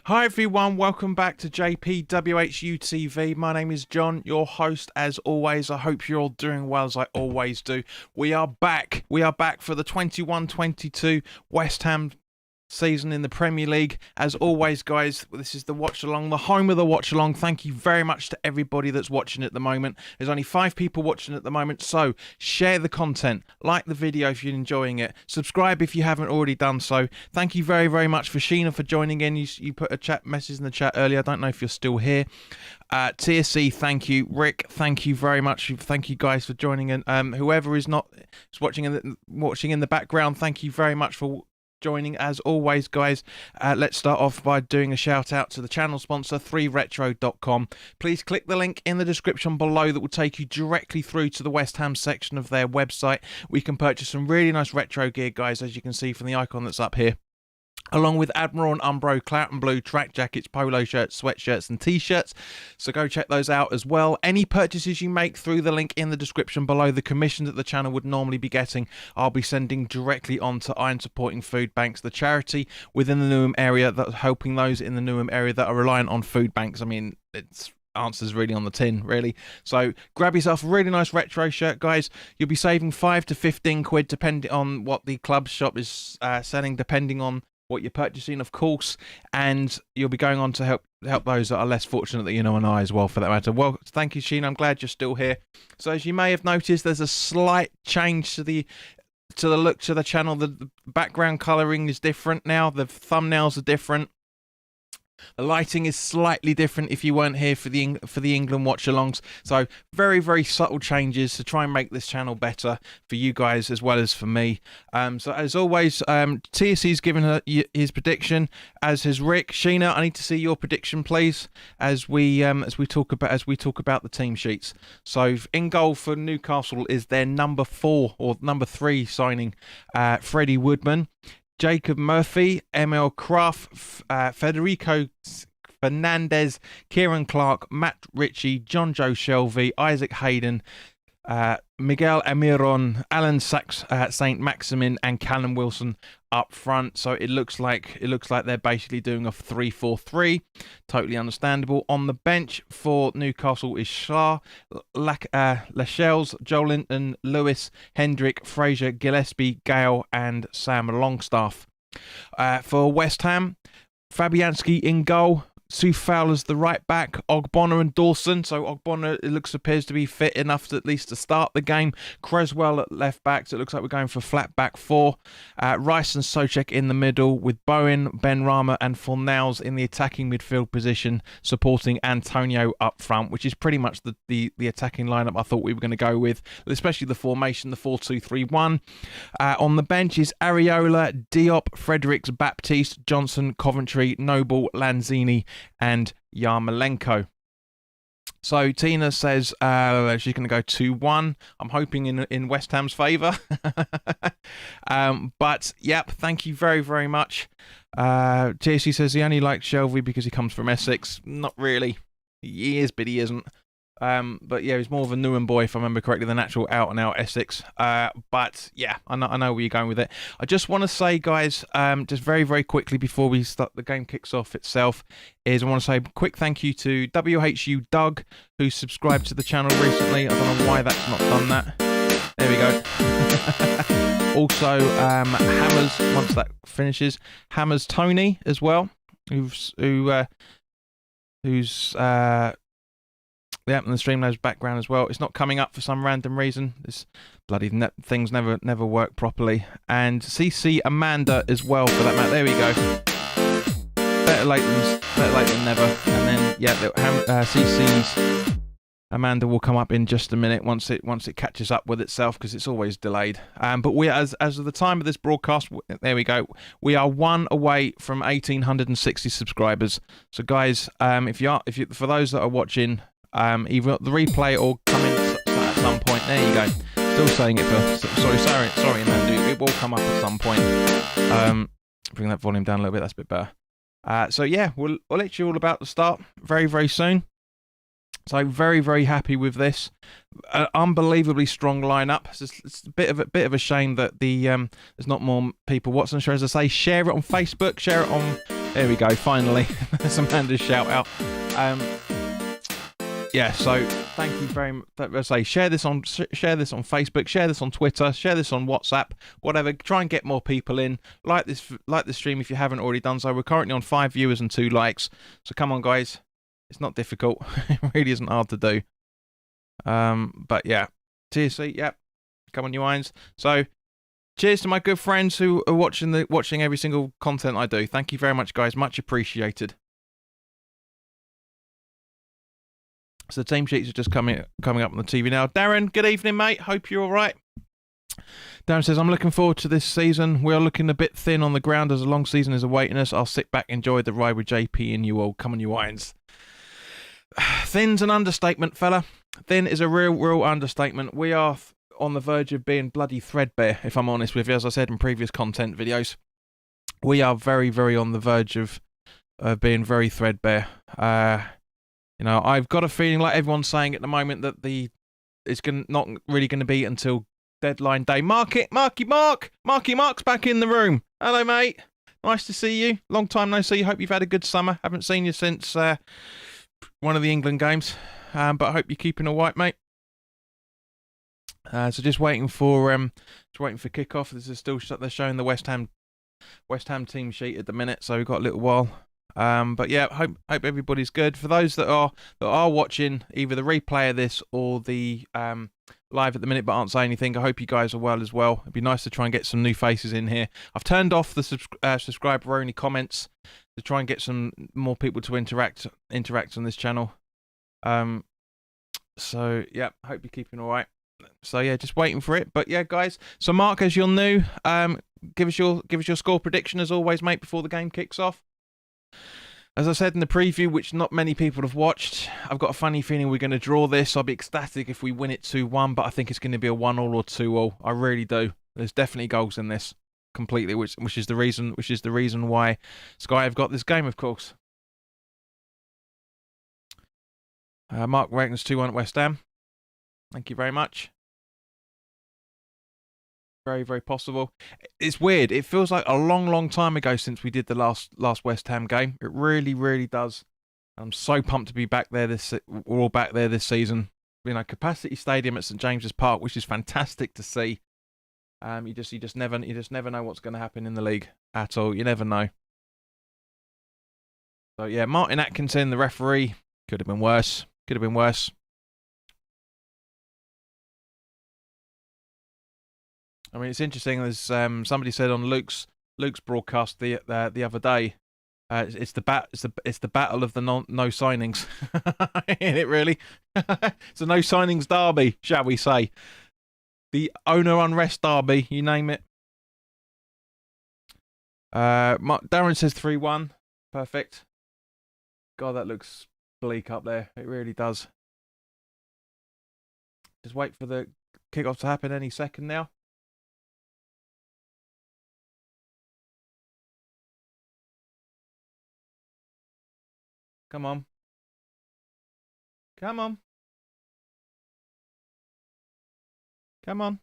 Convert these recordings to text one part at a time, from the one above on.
Hi everyone, welcome back to WHU TV. My name is John, your host as always. I hope you're all doing well as I always do. We are back. We are back for the 21-22 West Ham season in the Premier League. As always, guys, this is the watch along, the home of the watch along. Thank you very much to everybody that's watching at the moment. There's only 5 people watching at the moment, so share the content, like the video if you're enjoying it, subscribe if you haven't already done so. Thank you very, very much for Sheena for joining in. You put a chat message in the chat earlier. I don't know if you're still here. TSC, thank you. Rick, thank you very much. Thank you guys for joining in. Whoever is watching in the background, thank you very much for joining as always, guys. Let's start off by doing a shout out to the channel sponsor 3retro.com. Please click the link in the description below that will take you directly through to the West Ham section of their website. We can purchase some really nice retro gear, guys, as you can see from the icon that's up here, along with Admiral and Umbro, Clout and Blue, track jackets, polo shirts, sweatshirts and t-shirts. So go check those out as well. Any purchases you make through the link in the description below, the commission that the channel would normally be getting, I'll be sending directly on to Iron Supporting Food Banks, the charity within the Newham area that's helping those in the Newham area that are reliant on food banks. I mean, it's answers really on the tin, really. So grab yourself a really nice retro shirt, guys. You'll be saving 5 to 15 quid depending on what the club shop is selling, depending on what you're purchasing, of course, and you'll be going on to help those that are less fortunate that you know, and I as well, for that matter. Well, thank you, Sheen. I'm glad you're still here. So as you may have noticed, there's a slight change to the look to the channel. The background colouring is different now. The thumbnails are different. The lighting is slightly different if you weren't here for the England watch-alongs. So very, very subtle changes to try and make this channel better for you guys as well as for me. So as always, TSC's given his prediction, as has Rick. Sheena, I need to see your prediction, please, as we talk about the team sheets. So in goal for Newcastle is their number 4 or number 3 signing, Freddie Woodman. Jacob Murphy, ML Craft, Federico Fernandez, Kieran Clark, Matt Ritchie, John Joe Shelby, Isaac Hayden, Miguel Amiron, Alan Saint Maximin, and Callum Wilson up front. So it looks like they're basically doing a 3-4-3. Totally understandable. On the bench for Newcastle is Shah, Lascelles, Joel Linton, Lewis, Hendrick, Fraser, Gillespie, Gale, and Sam Longstaff. For West Ham, Fabianski in goal. Sue Fowler's the right back, Ogbonna and Dawson. So Ogbonna appears to be fit enough to at least to start the game. Creswell at left back. So it looks like we're going for flat back 4. Rice and Soucek in the middle, with Bowen, Benrahma and Fornals in the attacking midfield position, supporting Antonio up front, which is pretty much the attacking lineup I thought we were going to go with, especially the formation, the 4-2-3-1. On the bench is Areola, Diop, Fredericks, Baptiste, Johnson, Coventry, Noble, Lanzini, and Yarmolenko. So Tina says she's going to go 2-1. I'm hoping in West Ham's favour. But yep, thank you very, very much. TSC says he only likes Shelby because he comes from Essex. Not really. He is, but he isn't. But yeah, he's more of a Newham boy, if I remember correctly, than actual out-and-out Essex. But yeah, I know where you're going with it. I just want to say, guys, just very, very quickly before the game kicks off itself, I want to say a quick thank you to WHU Doug, who subscribed to the channel recently. I don't know why that's not done that. There we go. Also, Hammers, once that finishes, Hammers Tony as well, who's yeah, and the Streamlabs background as well. It's not coming up for some random reason. This bloody things never work properly. And CC Amanda as well, for that matter. There we go. Better late than never. And then yeah, CC's Amanda will come up in just a minute once it catches up with itself, because it's always delayed. But we, as of the time of this broadcast, there we go. We are 1 away from 1,860 subscribers. So guys, if you for those that are watching, either the replay or come in at some point. There you go. Still saying it for sorry, man. It will come up at some point. Bring that volume down a little bit. That's a bit better. So yeah, we'll let you all about the start very, very soon. So very, very happy with this. Unbelievably strong lineup. It's a bit of a shame that there's not more people watching. As I say, share it on Facebook, share it on There we go, finally. There's Amanda's shout out. Yeah, so thank you very much. Let's say share this on Facebook, share this on Twitter, share this on WhatsApp, whatever. Try and get more people in. Like this stream if you haven't already done so. We're currently on 5 viewers and 2 likes. So come on, guys. It's not difficult. It really isn't hard to do. But yeah, TSC, yep. Come on, you irons. So cheers to my good friends who are watching every single content I do. Thank you very much, guys. Much appreciated. So the team sheets are just coming up on the TV now. Darren, good evening, mate. Hope you're all right. Darren says, I'm looking forward to this season. We are looking a bit thin on the ground as a long season is awaiting us. I'll sit back, enjoy the ride with JP and you all. Come on, you irons. Thin's an understatement, fella. Thin is a real understatement. We are on the verge of being bloody threadbare, if I'm honest with you. As I said in previous content videos, we are very, very on the verge of being very threadbare. You know, I've got a feeling like everyone's saying at the moment that it's not really going to be until deadline day. Marky Mark's back in the room. Hello, mate. Nice to see you. Long time no see. Hope you've had a good summer. Haven't seen you since one of the England games, but I hope you're keeping all right, mate. So just waiting for kickoff. This is still they're showing the West Ham team sheet at the minute, so we've got a little while. But yeah, hope everybody's good. For those that are watching either the replay of this or the live at the minute but aren't saying anything, I hope you guys are well as well. It'd be nice to try and get some new faces in here. I've turned off the subscriber only comments to try and get some more people to interact on this channel. So yeah, hope you're keeping all right. So yeah, just waiting for it. But yeah, guys. So Mark, as you're new, give us your score prediction as always, mate, before the game kicks off. As I said in the preview, which not many people have watched, I've got a funny feeling we're going to draw this. I'll be ecstatic if we win it 2-1, but I think it's going to be a 1-1 or 2-2. I really do. There's definitely goals in this, completely, which is the reason why Sky have got this game, of course. Mark reckons 2-1 at West Ham. Thank you very much. Very, very possible. It's weird. It feels like a long time ago since we did the last West Ham game. It really, really does. I'm so pumped to be back there. We're all back there this season. You know, capacity stadium at St James's Park, which is fantastic to see. You just never know what's going to happen in the league at all. You never know. So yeah, Martin Atkinson, the referee, could have been worse. Could have been worse. I mean, it's interesting. As somebody said on Luke's broadcast the other day, it's the battle of the no signings. Ain't it really? It's a no signings derby, shall we say? The owner unrest derby, you name it. Darren says 3-1. Perfect. God, that looks bleak up there. It really does. Just wait for the kickoff to happen any second now. Come on. Come on. Come on.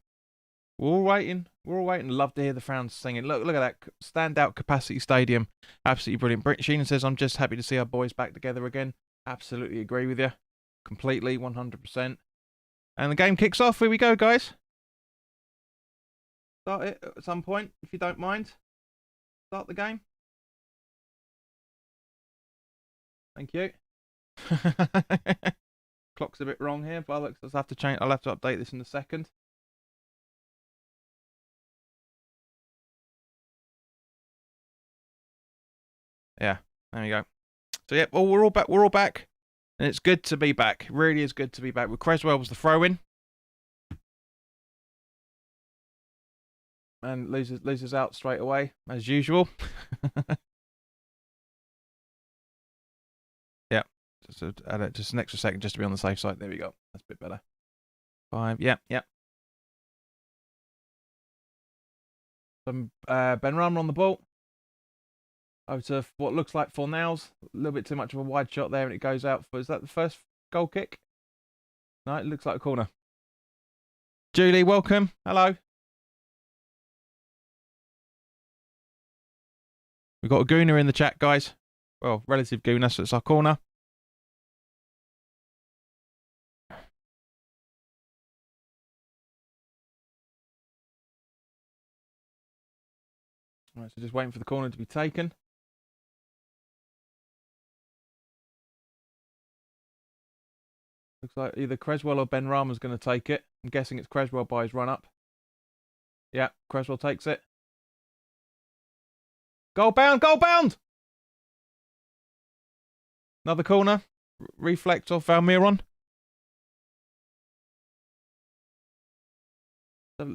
We're all waiting. We're all waiting. Love to hear the fans singing. Look at that standout capacity stadium. Absolutely brilliant. Britt Sheenan says, I'm just happy to see our boys back together again. Absolutely agree with you. Completely, 100%. And the game kicks off. Here we go, guys. Start it at some point, if you don't mind. Start the game. Thank you. Clock's a bit wrong here, but I'll have to change. I'll have to update this in a second. Yeah, there we go. So yeah, well, we're all back. We're all back, and it's good to be back. It really is good to be back. With Creswell was the throw-in, and loses out straight away as usual. Yeah, just add it just an extra second just to be on the safe side. There we go. That's a bit better. 5. Yeah. Some Ben Rama on the ball. Over to what looks like Fornals. A little bit too much of a wide shot there, and it goes out for. Is that the first goal kick? No, it looks like a corner. Julie, welcome. Hello. We've got a gooner in the chat, guys. Well, relative gooner, so it's our corner. Right, so just waiting for the corner to be taken. Looks like either Creswell or Ben Rama's going to take it. I'm guessing it's Creswell by his run-up. Yeah, Creswell takes it. Goal bound, goal bound! Another corner. Reflect off Valmiron.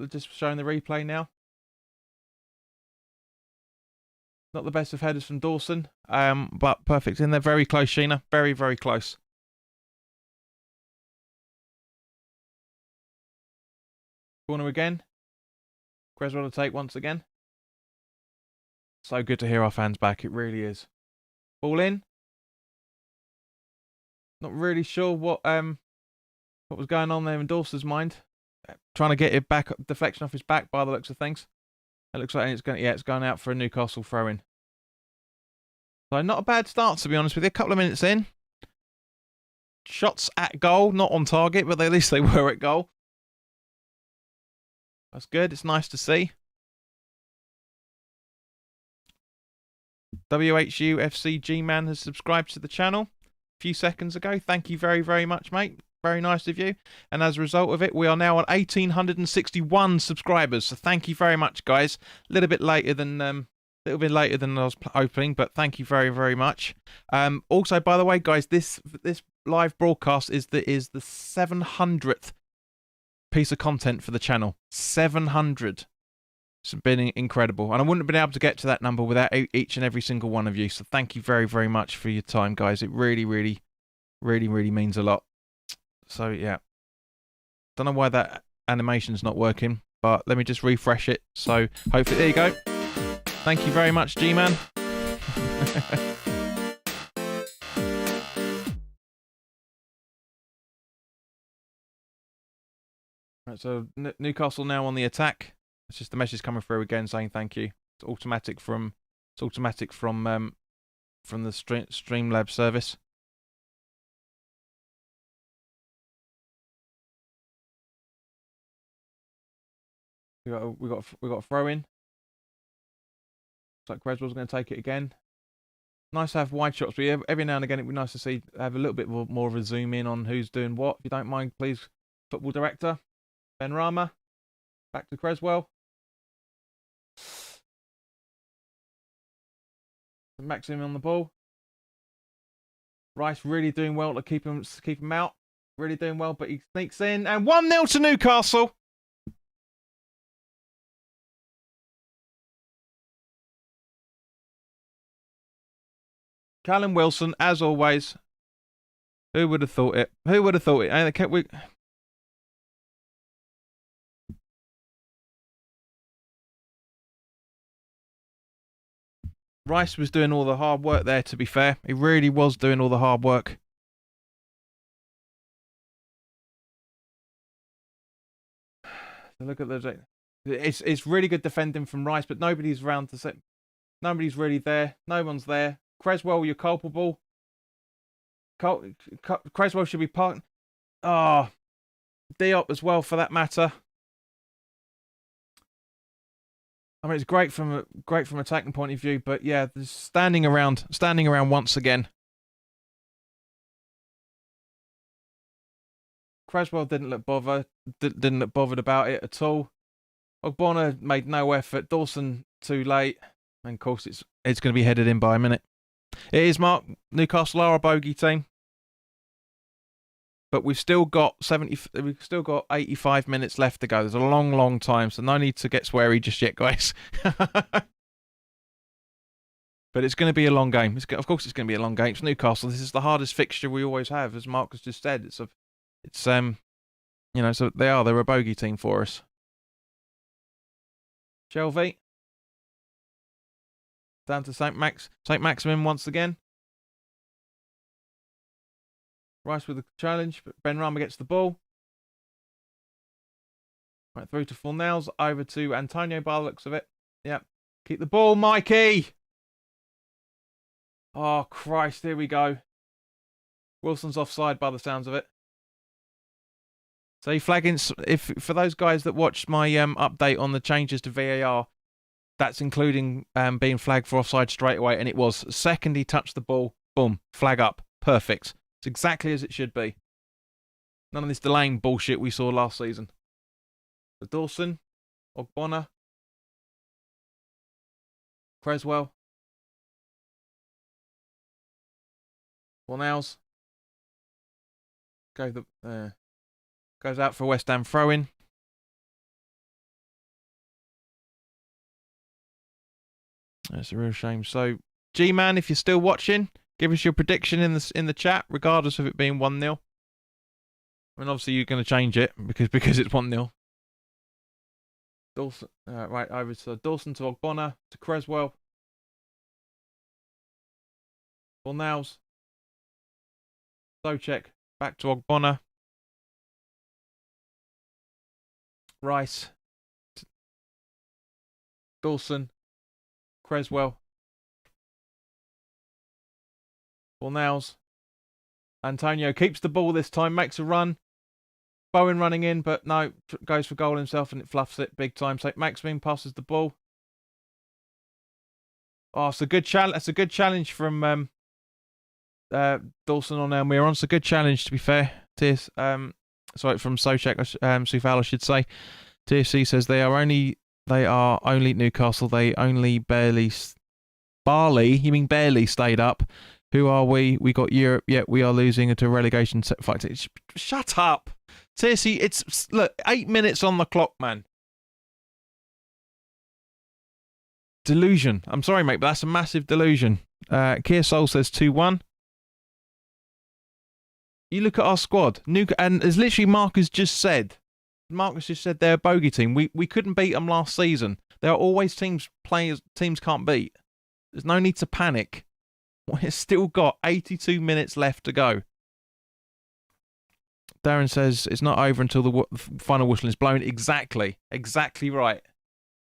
Just showing the replay now. Not the best of headers from Dawson, but perfect in there. Very close, Sheena. Very, very close. Corner again. Creswell to take once again. So good to hear our fans back. It really is. Ball in. Not really sure what was going on there in Dawson's mind. Trying to get it back, deflection off his back by the looks of things. It looks like it's going out for a Newcastle throw-in. So not a bad start, to be honest with you. A couple of minutes in. Shots at goal, not on target, but at least they were at goal. That's good. It's nice to see. WHU FC G-Man has subscribed to the channel a few seconds ago. Thank you very, very much, mate. Very nice of you. And as a result of it, we are now on 1,861 subscribers. So thank you very much, guys. A little bit later than I was hoping, but thank you very, very much. Also, by the way, guys, this live broadcast is the 700th piece of content for the channel. 700. It's been incredible, and I wouldn't have been able to get to that number without each and every single one of you. So thank you very, very much for your time, guys. It really, really, really, really means a lot. So yeah, don't know why that animation's not working, but let me just refresh it. So hopefully, there you go. Thank you very much, G-Man. Right, so Newcastle now on the attack. It's just the message coming through again saying thank you. It's automatic from the Streamlabs service. We got a throw in. Looks like Creswell's going to take it again. Nice to have wide shots, but every now and again it'd be nice to have a little bit more of a zoom in on who's doing what. If you don't mind, please, football director Ben Rama. Back to Creswell. Maximum on the ball. Rice really doing well to keep him out. Really doing well, but he sneaks in. And 1-0 to Newcastle. Callum Wilson, as always. Who would have thought it? Who would have thought it? And Rice was doing all the hard work there, to be fair. He really was doing all the hard work. So look at the... It's really good defending from Rice, but nobody's around to set. Nobody's really there. No one's there. Creswell, you're culpable. Creswell should be parked. Ah, Diop as well, for that matter. I mean, it's great from attacking point of view, but yeah, standing around once again. Creswell didn't look bothered about it at all. Ogbonna made no effort. Dawson too late, and of course it's going to be headed in by a minute. It is, Mark. Newcastle are a bogey team, but we've still got 85 minutes left to go. There's a long, long time, so no need to get sweary just yet, guys. But it's going to be a long game. Of course, it's going to be a long game. It's Newcastle. This is the hardest fixture we always have, as Mark has just said. So they're a bogey team for us. Shelby down to St. Maximin once again. Rice with the challenge, but Ben Rama gets the ball. Right through to Fornells, over to Antonio by the looks of it. Yep. Keep the ball, Mikey! Oh, Christ, here we go. Wilson's offside by the sounds of it. So he flagging, if for those guys that watched my update on the changes to VAR, that's including being flagged for offside straight away, and it was. Second he touched the ball, boom, flag up. Perfect. It's exactly as it should be. None of this delaying bullshit we saw last season. So Dawson, Ogbonna, Creswell, Fornals. Goes out for West Ham throw-in. That's a real shame. So, G-Man, if you're still watching, give us your prediction in the chat, regardless of it being 1-0. I mean, obviously you're going to change it because it's 1-0. Dawson, right over to Dawson, to Ogbonna, to Creswell, Fornals, Socek, back to Ogbonna, Rice, Dawson, Creswell, Fornals. Antonio keeps the ball this time, makes a run. Bowen running in, but no, goes for goal himself and it fluffs it big time. So Maximin passes the ball. Oh, it's a good challenge. That's a good challenge from Dawson on Elmira. It's a good challenge, to be fair. Sorry, from Socek, Soufal, I should say. TFC says they are only Newcastle. They only barely you mean barely stayed up. Who are we? We got Europe, yet we are losing to a relegation fight. Shut up. TFC, look, 8 minutes on the clock, man. Delusion. I'm sorry, mate, but that's a massive delusion. Kia Soul says 2-1. You look at our squad, and as literally Marcus just said, they're a bogey team. We couldn't beat them last season. There are always teams can't beat. There's no need to panic. We've still got 82 minutes left to go. Darren says it's not over until the final whistle is blown. Exactly right.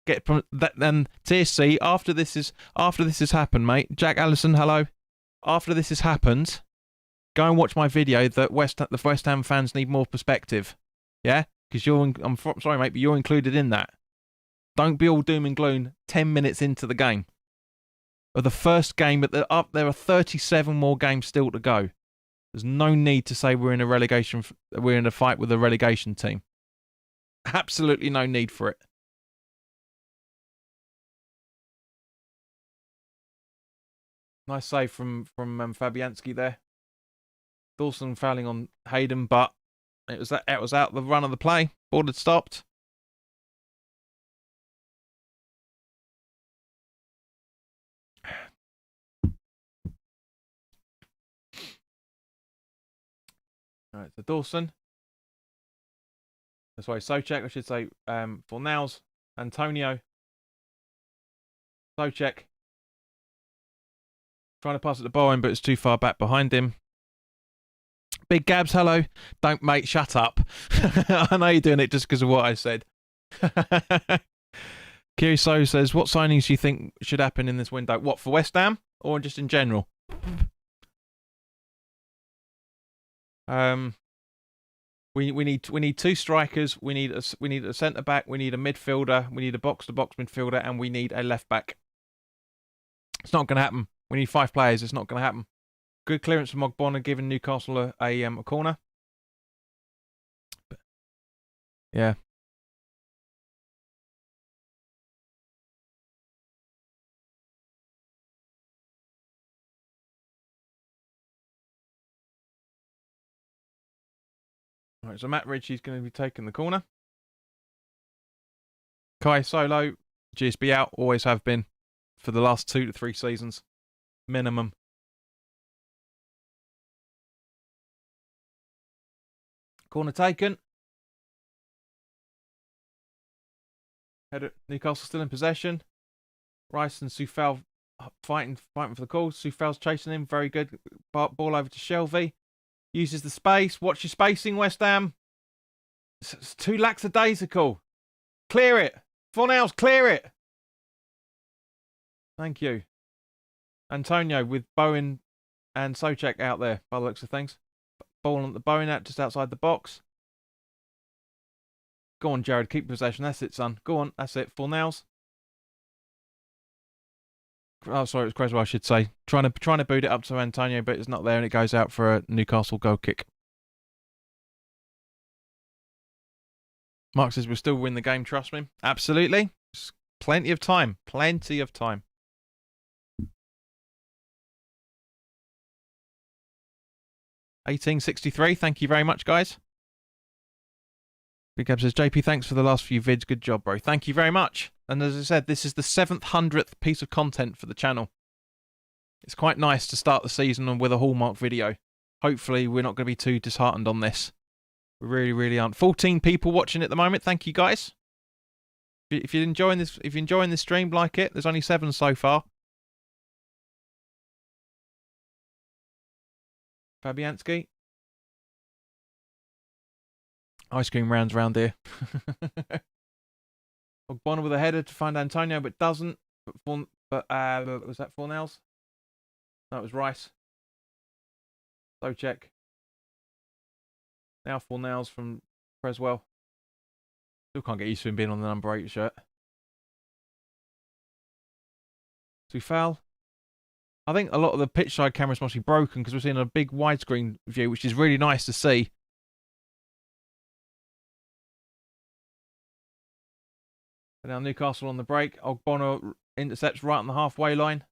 Get from that then. TSC, after this has happened, mate. Jack Allison, hello. After this has happened, go and watch my video that the West Ham fans need more perspective. Yeah, because I'm sorry, mate, but you're included in that. Don't be all doom and gloom 10 minutes into the game. Of the first game, but there are 37 more games still to go. There's no need to say we're in a fight with a relegation team. Absolutely no need for it. Nice save from Fabianski there. Dawson fouling on Hayden, but it was out the run of the play. Ball had stopped. All right, so Dawson. Sorry, Socek, I should say, Fornals, Antonio, Socek. Trying to pass it to Bowen, but it's too far back behind him. Big Gabs, hello. Don't, mate, shut up. I know you're doing it just because of what I said. Kiriso says, what signings do you think should happen in this window? What, for West Ham? Or just in general? We need two strikers. We need a centre back. We need a midfielder. We need a box to box midfielder, and we need a left back. It's not going to happen. We need 5 players. It's not going to happen. Good clearance from Ogbonna, giving Newcastle a corner. But, yeah. All right, so Matt Ritchie's going to be taking the corner. Kai Solo, GSB out, always have been for the last 2 to 3 seasons, minimum. Corner taken. Newcastle still in possession. Rice and Soufal fighting for the call. Soufal's chasing him. Very good. Ball over to Shelvey. Uses the space. Watch your spacing, West Ham. It's too lackadaisical. Clear it. Fornals, clear it. Thank you. Antonio with Bowen and Souček out there, by the looks of things. Ball on the Bowen out just outside the box. Go on, Jared, keep possession. That's it, son. Go on, that's it. Full nails. Oh, sorry, it was Creswell, I should say. Trying to boot it up to Antonio, but it's not there, and it goes out for a Newcastle goal kick. Mark says we'll still win the game, trust me. Absolutely. There's plenty of time. Plenty of time. $18.63. Thank you very much, guys. Big Gab says, JP, thanks for the last few vids. Good job, bro. Thank you very much. And as I said, this is the 700th piece of content for the channel. It's quite nice to start the season with a Hallmark video. Hopefully, we're not going to be too disheartened on this. We really, really aren't. 14 people watching at the moment. Thank you, guys. If you're enjoying this stream, like it. There's only 7 so far. Fabianski. Ice cream rounds round here. Ogbonna with a header to find Antonio, but doesn't. But was that Fornells? No, it was Rice. Souček. Now Fornells from Creswell. Still can't get used to him being on the number 8 shirt. So we foul. I think a lot of the pitch side cameras must be broken because we're seeing a big widescreen view, which is really nice to see. And now Newcastle on the break. Ogbonna intercepts right on the halfway line.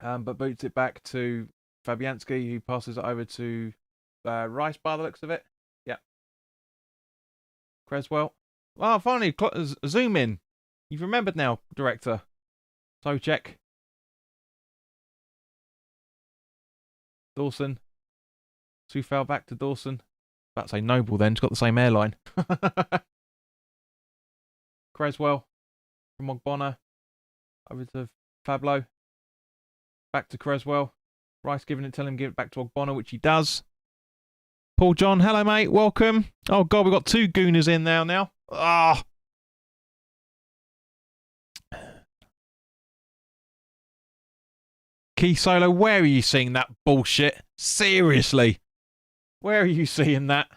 But boots it back to Fabianski, who passes it over to Rice by the looks of it. Yeah. Creswell. Oh, finally, zoom in. You've remembered now, director. Souček. Dawson. Sufal back to Dawson. About to say Noble then, it's got the same airline. Creswell from Ogbonna. Over to Fablo. Back to Creswell. Rice giving it, telling him to give it back to Ogbonna, which he does. Paul John, hello mate, welcome. Oh god, we've got 2 gooners in there now. Ah. Key Solo, where are you seeing that bullshit? Seriously. Where are you seeing that?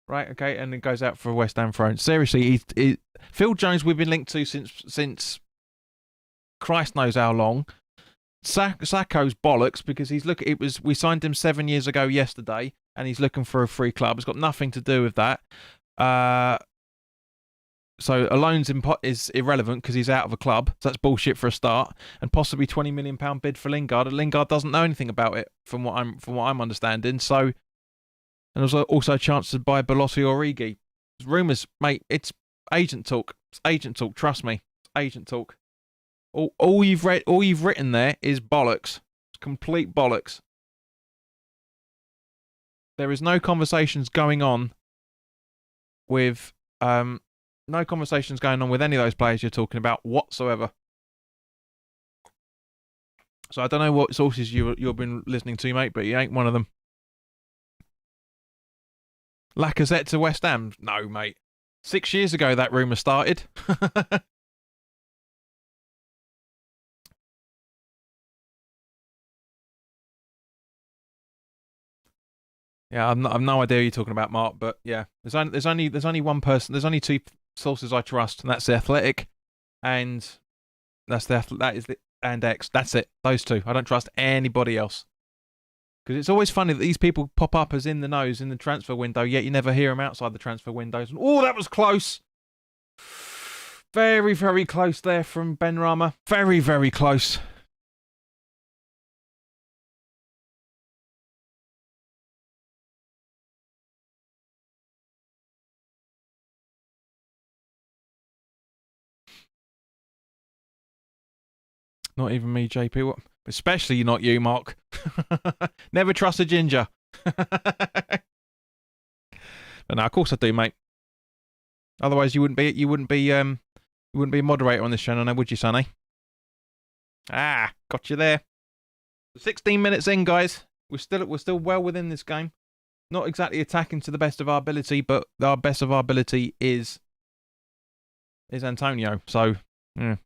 Right, okay, and it goes out for a West Ham throw. Seriously, Phil Jones we've been linked to since Christ knows how long. Sacco's bollocks because we signed him 7 years ago yesterday, and he's looking for a free club. It's got nothing to do with that. So a loan's is irrelevant because he's out of a club. So that's bullshit for a start, and possibly £20 million bid for Lingard. And Lingard doesn't know anything about it, from what I'm understanding. So, and there's also a chance to buy Belotti or Origi. Rumours, mate. It's agent talk. It's agent talk. Trust me, it's agent talk. All you've written there is bollocks. It's complete bollocks. There is no conversations going on with no conversations going on with any of those players you're talking about whatsoever. So I don't know what sources you've been listening to, mate, but you ain't one of them. Lacazette to West Ham? No, mate. 6 years ago that rumour started. Yeah, I've no idea what you're talking about, Mark. But yeah, there's only one person. There's only 2 sources I trust, and that's the Athletic, and and X. That's it. Those 2. I don't trust anybody else. Because it's always funny that these people pop up as in the nose in the transfer window, yet you never hear them outside the transfer windows. And, oh, that was close. Very, very close there from Ben Rama. Very, very close. Not even me, JP. What? Especially not you, Mark. Never trust a ginger. But no, of course I do, mate. Otherwise, you wouldn't be a moderator on this channel, now, would you, Sonny? Ah, got you there. 16 minutes in, guys. We're still well within this game. Not exactly attacking to the best of our ability, but our best of our ability is Antonio. So, yeah.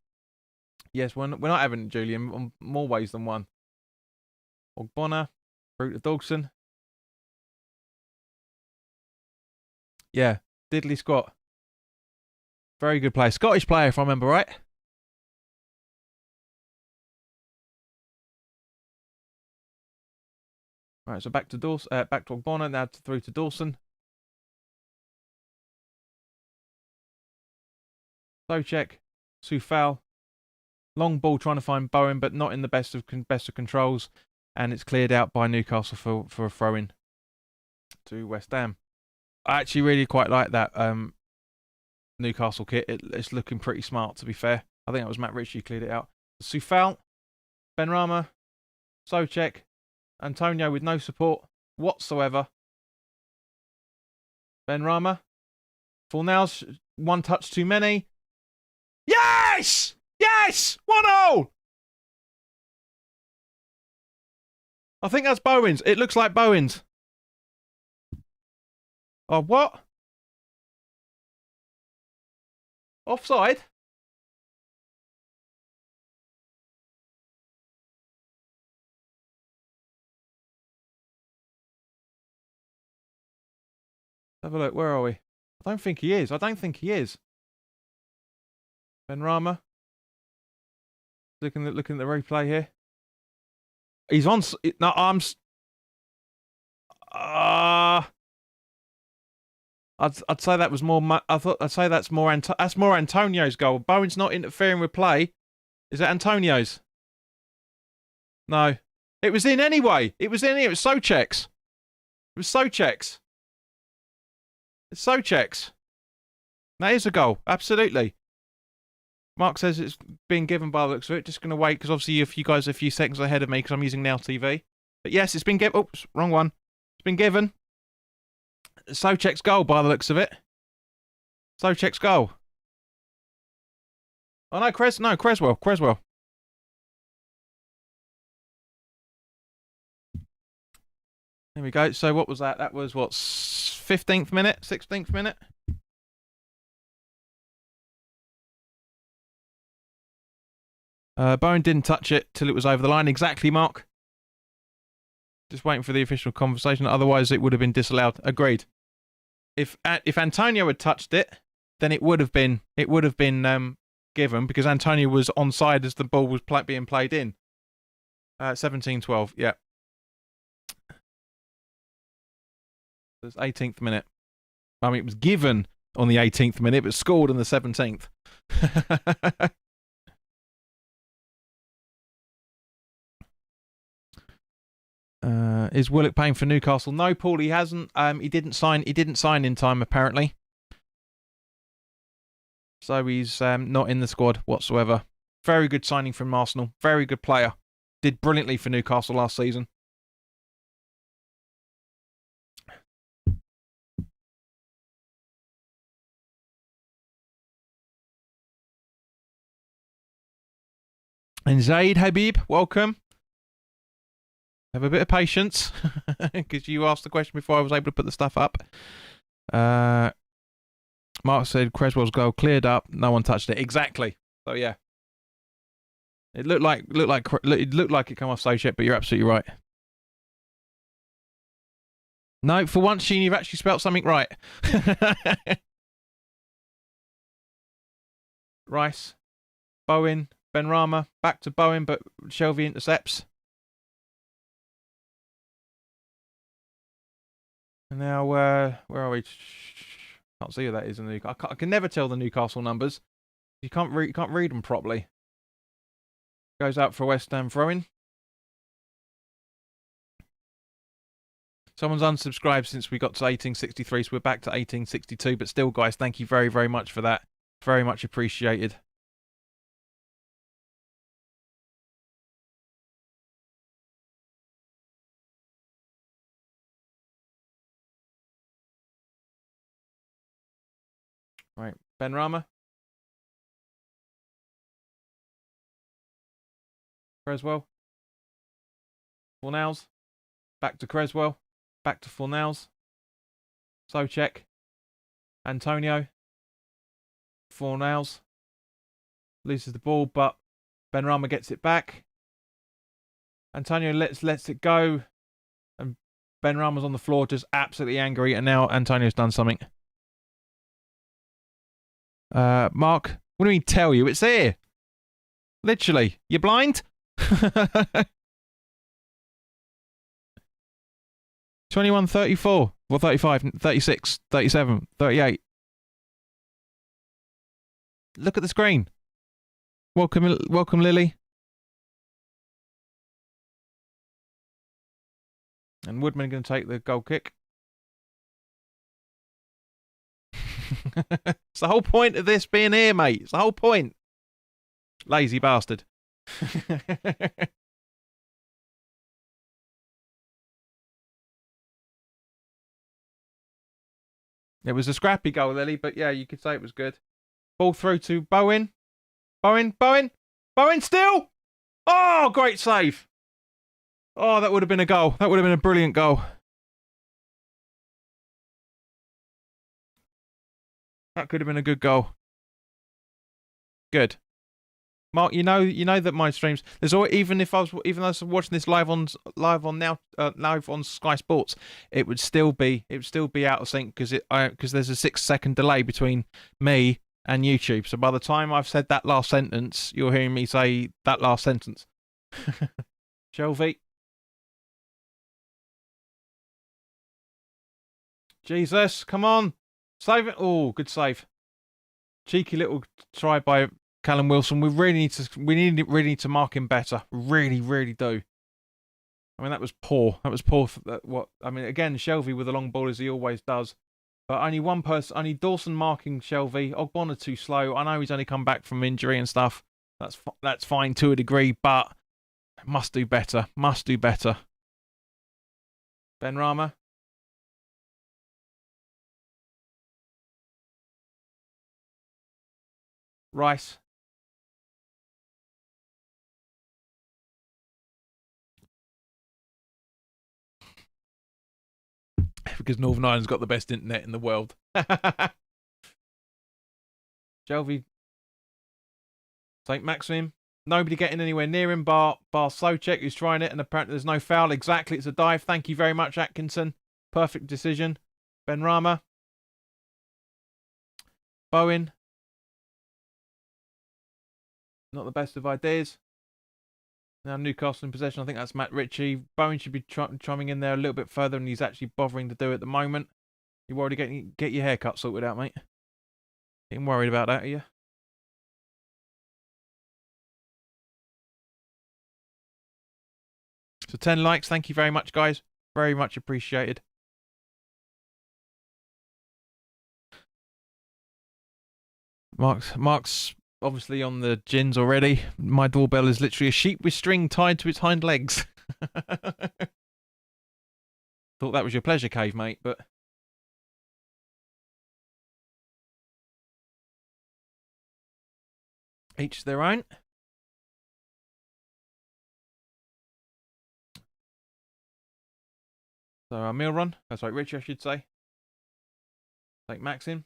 Yes, we're not having it, Julian, on more ways than one. Ogbonna, through to Dawson. Yeah, diddly squat. Very good player. Scottish player, if I remember right. Right, so back to Ogbonna, now through to Dawson. Socek, Sufal. Long ball trying to find Bowen, but not in the best of controls. And it's cleared out by Newcastle for a throw-in to West Ham. I actually really quite like that Newcastle kit. It's looking pretty smart, to be fair. I think that was Matt Ritchie cleared it out. Sufal, Benrahma, Socek, Antonio with no support whatsoever. Benrahma, Fornals, one touch too many. Yes! Yes! 1-0! I think that's Bowen's. It looks like Bowen's. Oh, what? Offside? Have a look. Where are we? I don't think he is. Benrahma. Looking at the replay here. He's on. No, arms. I'd say that was more. I'd say that's more. That's more Antonio's goal. Bowen's not interfering with play. Is it Antonio's? No, it was in anyway. It was in. It was Socek's. It was Socek's. It's Socek's. That is a goal. Absolutely. Mark says it's been given by the looks of it. Just going to wait because obviously if you guys are a few seconds ahead of me because I'm using Now TV. But yes, it's been given. Oops, wrong one. It's been given. Socek's goal by the looks of it. Socek's goal. Oh no, Creswell. There we go. So what was that? That was what, 15th minute? 16th minute? Bowen didn't touch it till it was over the line. Exactly, Mark. Just waiting for the official conversation. Otherwise, it would have been disallowed. Agreed. If Antonio had touched it, then it would have been given because Antonio was onside as the ball was being played in. 17-12. Yeah. It's 18th minute. I mean, it was given on the 18th minute, but scored on the 17th. Is Willock paying for Newcastle? No, Paul, he hasn't. He didn't sign in time apparently, so he's not in the squad whatsoever. Very good signing from Arsenal. Very good player. Did brilliantly for Newcastle last season. And Zaid Habib, welcome. Have a bit of patience because you asked the question before I was able to put the stuff up. Mark said Creswell's goal cleared up. No one touched it. Exactly. So yeah, it looked like it came off Socek, but you're absolutely right. No, for once, Sheen, you've actually spelt something right. Rice, Bowen, Benrahma, back to Bowen, but Shelvey intercepts. And now, where are we? Can't see who that is in the. I can never tell the Newcastle numbers. You can't read them properly. Goes out for West Ham throw-in. Someone's unsubscribed since we got to 1863, so we're back to 1862. But still, guys, thank you very, very much for that. Very much appreciated. Right, Benrahma. Creswell. Fornals. Back to Creswell. Back to Fornals. Souček. Antonio. 4 nails. Loses the ball, but Benrahma gets it back. Antonio lets it go. And Benrahma's on the floor, just absolutely angry. And now Antonio's done something. Mark, what do you mean tell you? It's here. Literally. You blind? 21, 34. Well, 35, 36, 37, 38. Look at the screen. Welcome, Lily. And Woodman going to take the goal kick. It's the whole point of this being here, mate. It's the whole point. Lazy bastard. It was a scrappy goal, Lily, but yeah, you could say it was good. Ball through to Bowen. Bowen still! Oh, great save. Oh, that would have been a goal. That would have been a brilliant goal. That could have been a good goal. Good. Mark, you know that my streams. There's always, even though I was watching this live on Sky Sports, it would still be out of sync because there's a 6-second delay between me and YouTube. So by the time I've said that last sentence, you're hearing me say that last sentence. Shelby. Jesus, come on, save it! Oh, good save. Cheeky little try by Callum Wilson. We really need to mark him better. Really do. I mean, that was poor. That was poor for that. What I mean, again, Shelby with a long ball as he always does. But only one person, only Dawson marking Shelby. Ogbonna too slow. I know he's only come back from injury and stuff. That's fine to a degree, but must do better. Must do better. Benrahma. Rice. Because Northern Ireland's got the best internet in the world. Shelby. St. Maxim. Nobody getting anywhere near him bar Souček, who's trying it, and apparently there's no foul. Exactly, it's a dive. Thank you very much, Atkinson. Perfect decision. Benrahma. Bowen. Not the best of ideas. Now Newcastle in possession. I think that's Matt Ritchie. Bowen should be chiming in there a little bit further than he's actually bothering to do at the moment. You worried to get your haircut sorted out, mate? Getting worried about that, are you? So 10 likes. Thank you very much, guys. Very much appreciated. Mark's obviously on the gins already. My doorbell is literally a sheep with string tied to its hind legs. Thought that was your pleasure cave, mate, but... Each their own. So our meal run. That's right, Richie, I should say. Take Maxim.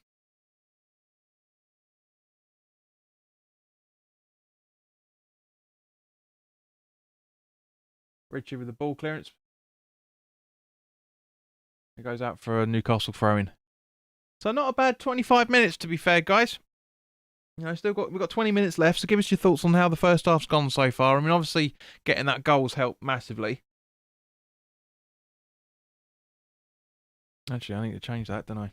Richie with the ball clearance. It goes out for a Newcastle throw-in. So not a bad 25 minutes, to be fair, guys. You know, we've got 20 minutes left, so give us your thoughts on how the first half's gone so far. I mean, obviously, getting that goal's helped massively. Actually, I need to change that, don't I?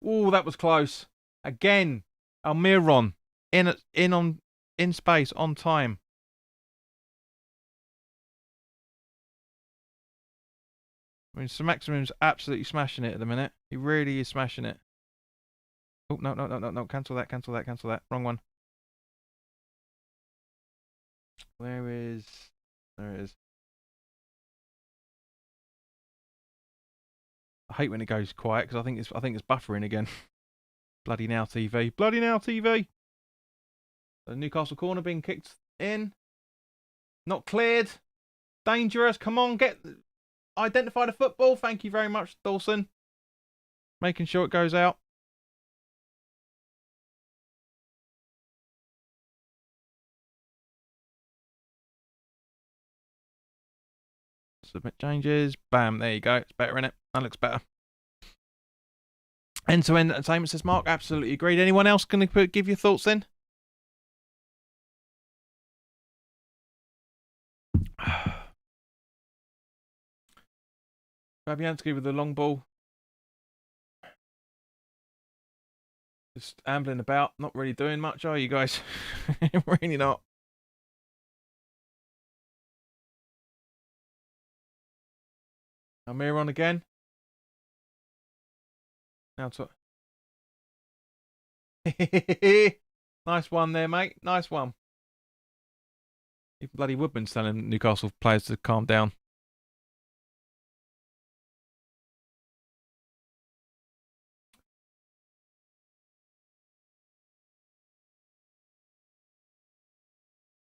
Oh, that was close. Again, Almiron in space on time. I mean, Sir Maximum's absolutely smashing it at the minute. He really is smashing it. Oh, no. Cancel that. Wrong one. There it is. I hate when it goes quiet because I think it's buffering again. Bloody now TV. The Newcastle corner being kicked in. Not cleared. Dangerous. Come on, identify the football. Thank you very much, Dawson. Making sure it goes out. Submit changes. Bam. There you go. It's better, innit? That looks better. End-to-end entertainment, says Mark. Absolutely agreed. Anyone else going to give your thoughts in? Fabianski with the long ball. Just ambling about. Not really doing much, are you guys? Really not. Amir on again. Now to... Nice one there, mate. Nice one. Even bloody Woodman's telling Newcastle players to calm down.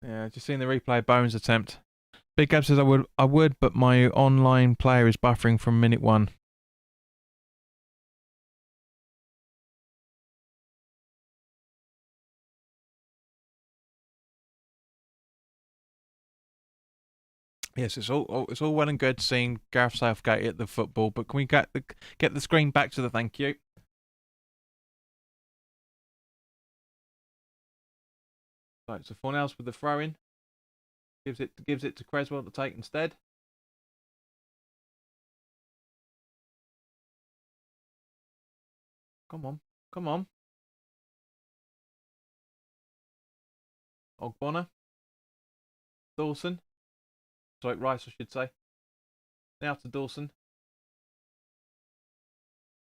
Yeah, just seeing the replay. Bones attempt. Big Gab says I would, but my online player is buffering from minute 1. Yes, it's all well and good seeing Gareth Southgate at the football, but can we get the screen back to the thank you? Right, so Fornells with the throw in. Gives it to Creswell to take instead. Come on. Come on. Ogbonna. Dawson. Sorry, Rice, I should say. Now to Dawson.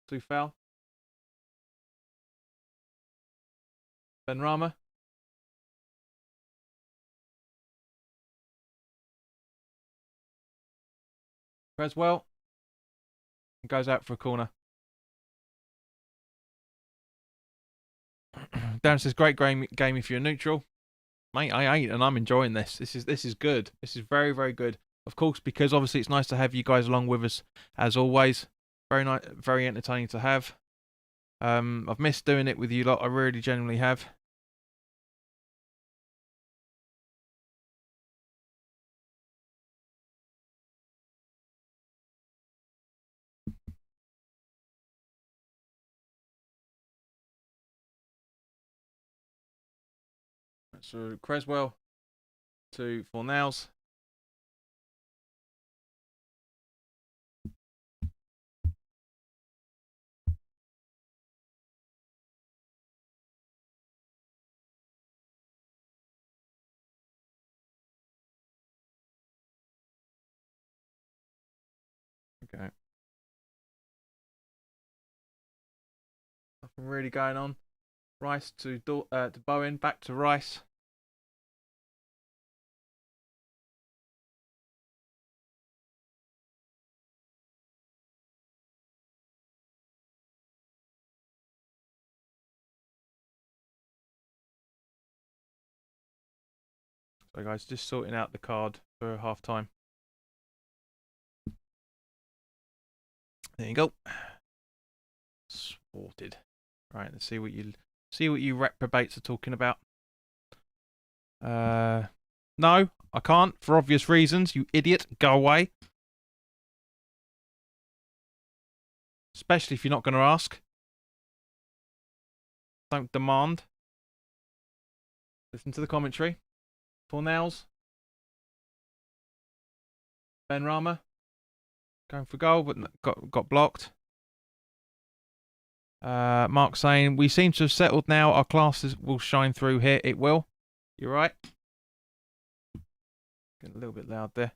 Too foul. Benrahma. Creswell. Goes out for a corner. Darren says, great game if you're neutral. Mate, I ain't, and I'm enjoying this. This is good. This is very, very good. Of course, because obviously it's nice to have you guys along with us, as always. Very nice, very entertaining to have. I've missed doing it with you lot. I really genuinely have. So Creswell to Fornells. Okay. Nothing really going on. Rice to Bowen. Back to Rice. So guys, just sorting out the card for half time. There you go. Sorted. Right, let's see what you reprobates are talking about. No, I can't for obvious reasons. You idiot, go away. Especially if you're not going to ask. Don't demand. Listen to the commentary. Fornells. Benrahma. Going for goal, but got blocked. Mark saying, we seem to have settled now. Our classes will shine through here. It will. You're right. Getting a little bit loud there.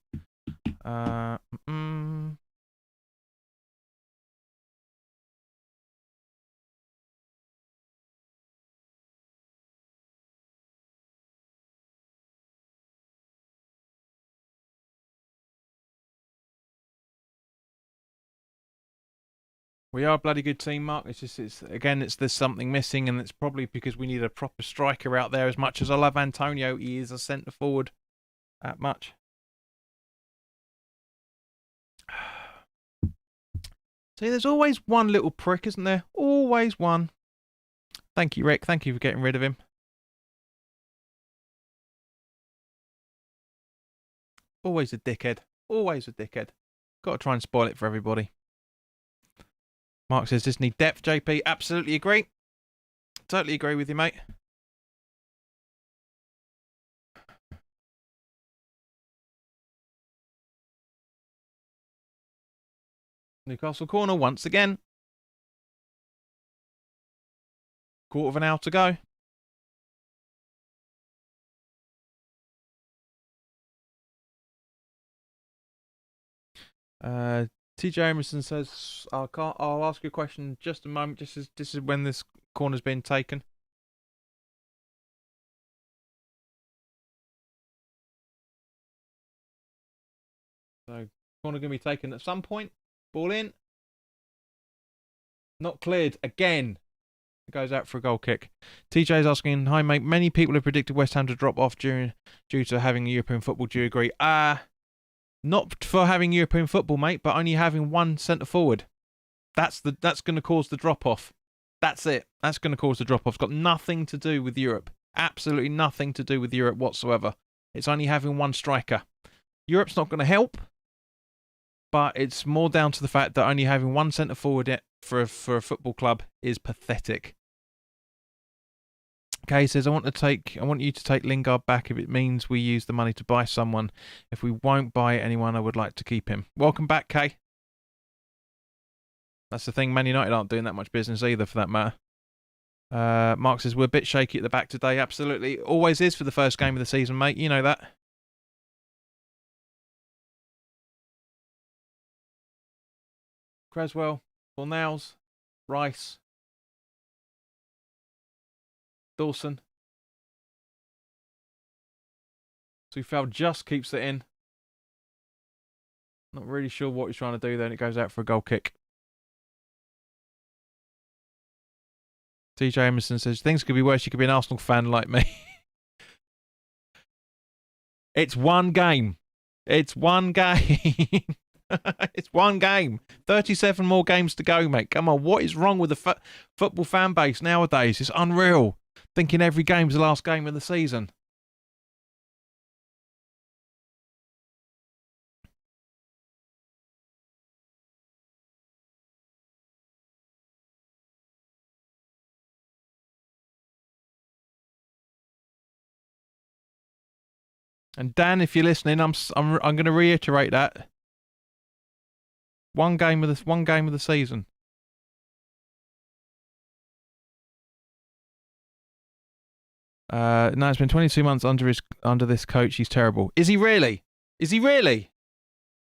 We are a bloody good team, Mark. It's just, there's something missing, and it's probably because we need a proper striker out there. As much as I love Antonio, he is a centre forward that much. See, there's always one little prick, isn't there? Always one. Thank you, Rick. Thank you for getting rid of him. Always a dickhead. Always a dickhead. Got to try and spoil it for everybody. Mark says, just need depth, JP. Absolutely agree. Totally agree with you, mate. Newcastle corner once again. Quarter of an hour to go. TJ Emerson says, I'll ask you a question in just a moment. This is when this corner's been taken. So, corner going to be taken at some point. Ball in. Not cleared again. It goes out for a goal kick. TJ's asking, hi mate, many people have predicted West Ham to drop off due to having European football. Do you agree? Not for having European football, mate, but only having one centre forward. That's going to cause the drop off. That's it. That's going to cause the drop off. It's got nothing to do with Europe. Absolutely nothing to do with Europe whatsoever. It's only having one striker. Europe's not going to help, but it's more down to the fact that only having one centre forward for a football club is pathetic. Kay says, I want you to take Lingard back if it means we use the money to buy someone. If we won't buy anyone, I would like to keep him. Welcome back, Kay. That's the thing, Man United aren't doing that much business either, for that matter. Mark says, we're a bit shaky at the back today. Absolutely. Always is for the first game of the season, mate. You know that. Creswell, Fornals, Rice, Dawson. Sufel just keeps it in. Not really sure what he's trying to do there, and it goes out for a goal kick. TJ Emerson says, things could be worse. You could be an Arsenal fan like me. It's one game. It's one game. It's one game. 37 more games to go, mate. Come on. What is wrong with the football fan base nowadays? It's unreal. Thinking every game's the last game of the season. And Dan, if you're listening, I'm going to reiterate that. One game of the season. No, it's been 22 months under this coach. He's terrible. Is he really? Is he really?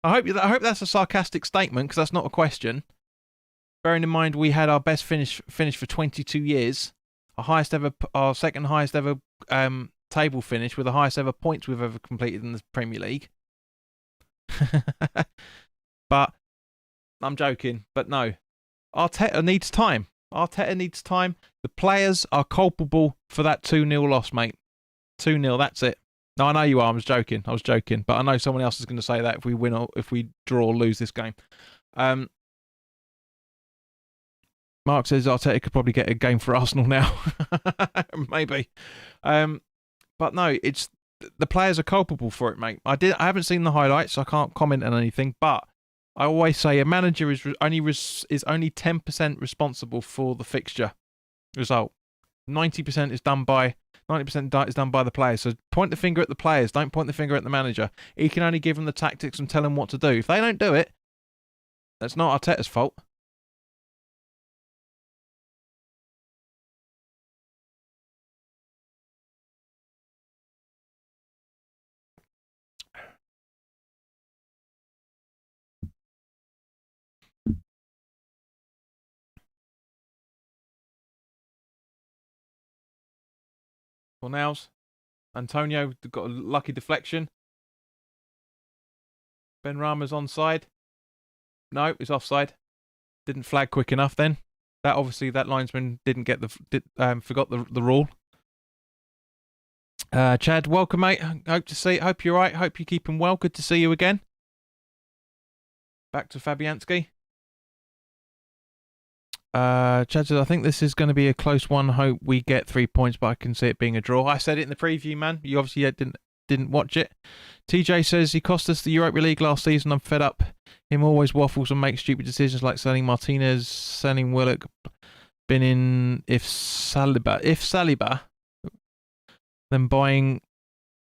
I hope that's a sarcastic statement, because that's not a question. Bearing in mind we had our best finish for 22 years, our second highest ever table finish with the highest ever points we've ever completed in the Premier League. But I'm joking. But no, Arteta needs time. Arteta needs time. The players are culpable for that 2-0 loss, mate. 2-0, that's it. No, I know you are. I was joking. But I know someone else is going to say that if we win or if we draw or lose this game. Mark says Arteta could probably get a game for Arsenal now. Maybe. But no, it's the players are culpable for it, mate. I haven't seen the highlights, so I can't comment on anything. But I always say a manager is only 10% responsible for the fixture result. 90% is done by the players. So point the finger at the players. Don't point the finger at the manager. He can only give them the tactics and tell them what to do. If they don't do it, that's not Arteta's fault. Fornals. Antonio got a lucky deflection. Ben Rama's onside. No, it's offside. Didn't flag quick enough then. That obviously that linesman didn't get forgot the rule. Chad, welcome, mate. Hope you're right. Hope you're keeping well. Good to see you again. Back to Fabianski. Chad says, I think this is going to be a close one. Hope we get 3 points, but I can see it being a draw. I said it in the preview, man. You obviously didn't watch it. TJ says, he cost us the Europa League last season. I'm fed up. Him always waffles and makes stupid decisions like selling Martinez, selling Willock, if Saliba, then buying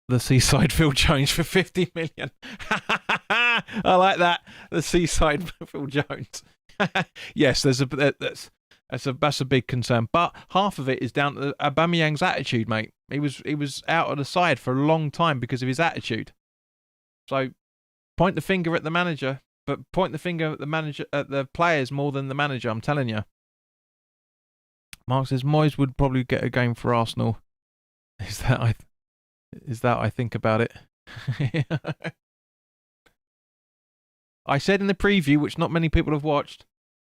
the Seaside Phil Jones for 50 million. I like that. The Seaside Phil Jones. Yes, that's a big concern. But half of it is down to Aubameyang's attitude, mate. He was out of the side for a long time because of his attitude. So point the finger at the manager, but point the finger at the players more than the manager. I'm telling you. Mark says Moyes would probably get a game for Arsenal. Is that I think about it. I said in the preview, which not many people have watched,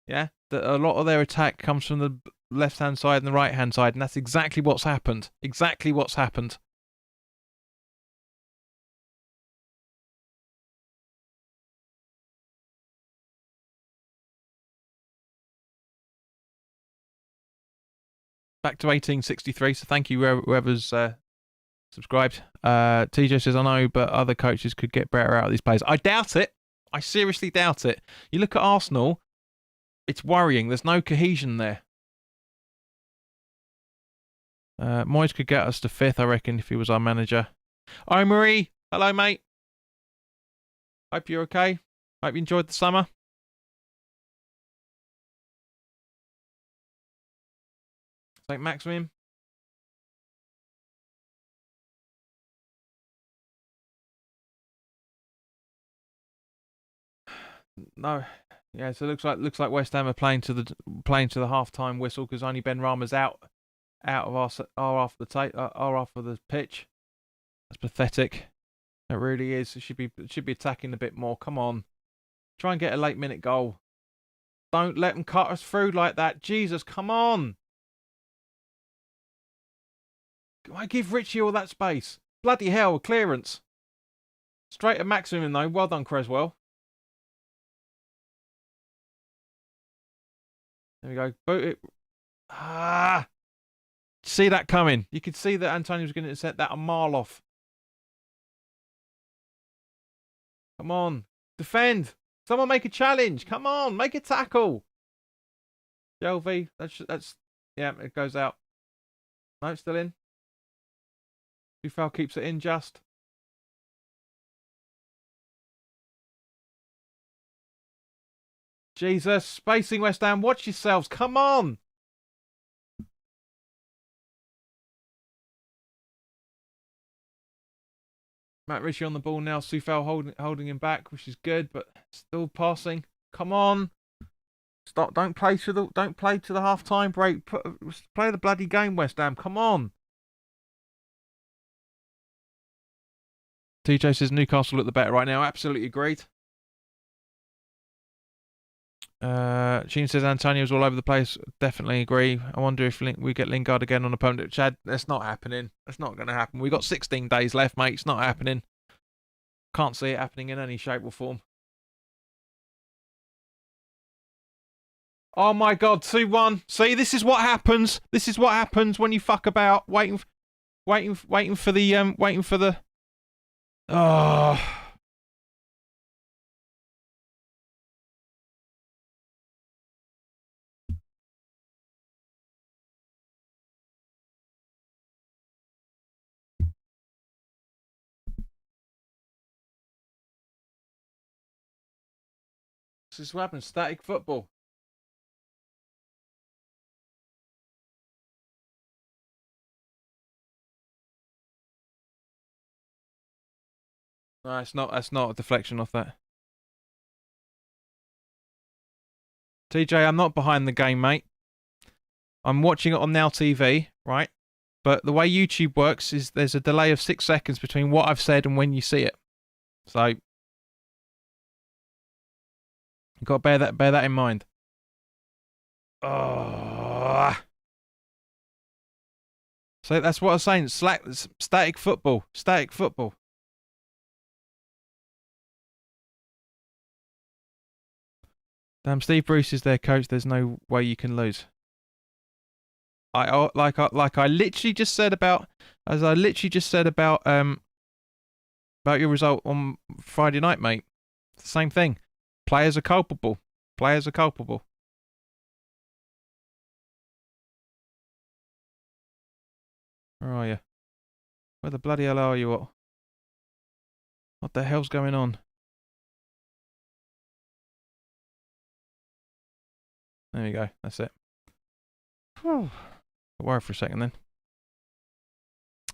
that a lot of their attack comes from the left-hand side and the right-hand side, and that's exactly what's happened. Exactly what's happened. Back to 1863, so thank you whoever's subscribed. TJ says, I know, but other coaches could get better out of these players. I doubt it. I seriously doubt it. You look at Arsenal, it's worrying. There's no cohesion there. Moyes could get us to 5th, I reckon, if he was our manager. Hi, Marie. Hello, mate. Hope you're okay. Hope you enjoyed the summer. St. Maximum. No. Yeah, so it looks like West Ham are playing to the half-time whistle because only Ben Rama's out of our half of the pitch. That's pathetic. It really is. It should be attacking a bit more. Come on. Try and get a late minute goal. Don't let them cut us through like that. Jesus, come on. Why give Richie all that space? Bloody hell, clearance. Straight at Maximum though. Well done, Creswell. There we go. Boot it. See that coming. You could see that Antonio was going to set that a mile off. Come on. Defend. Someone make a challenge. Come on. Make a tackle. Jelvy. That's yeah, it goes out. No, it's still in. Dufal keeps it in just. Jesus. Spacing West Ham. Watch yourselves. Come on. Matt Ritchie on the ball now. Sufal holding him back, which is good, but still passing. Come on. Stop. Don't play to the half-time break. Play the bloody game, West Ham. Come on. TJ says Newcastle look the better right now. Absolutely agreed. Sheen says Antonio's all over the place. Definitely agree. I wonder if we get Lingard again on opponent. Chad, that's not happening. That's not going to happen. We've got 16 days left, mate. It's not happening. Can't see it happening in any shape or form. Oh my God, 2-1. See, this is what happens. This is what happens when you fuck about waiting for the. Oh. This is what happens. Static football. No, it's not. That's not a deflection off that. TJ, I'm not behind the game, mate. I'm watching it on Now TV, right? But the way YouTube works is there's a delay of 6 seconds between what I've said and when you see it. So you've got to bear that in mind. Oh. So that's what I was saying. Static football. Static football. Damn, Steve Bruce is their coach. There's no way you can lose. Like I literally just said about, as I literally just said about your result on Friday night, mate. It's the same thing. Players are culpable. Players are culpable. Where are you? Where the bloody hell are you? What the hell's going on? There you go. That's it. Whew. Don't worry for a second then.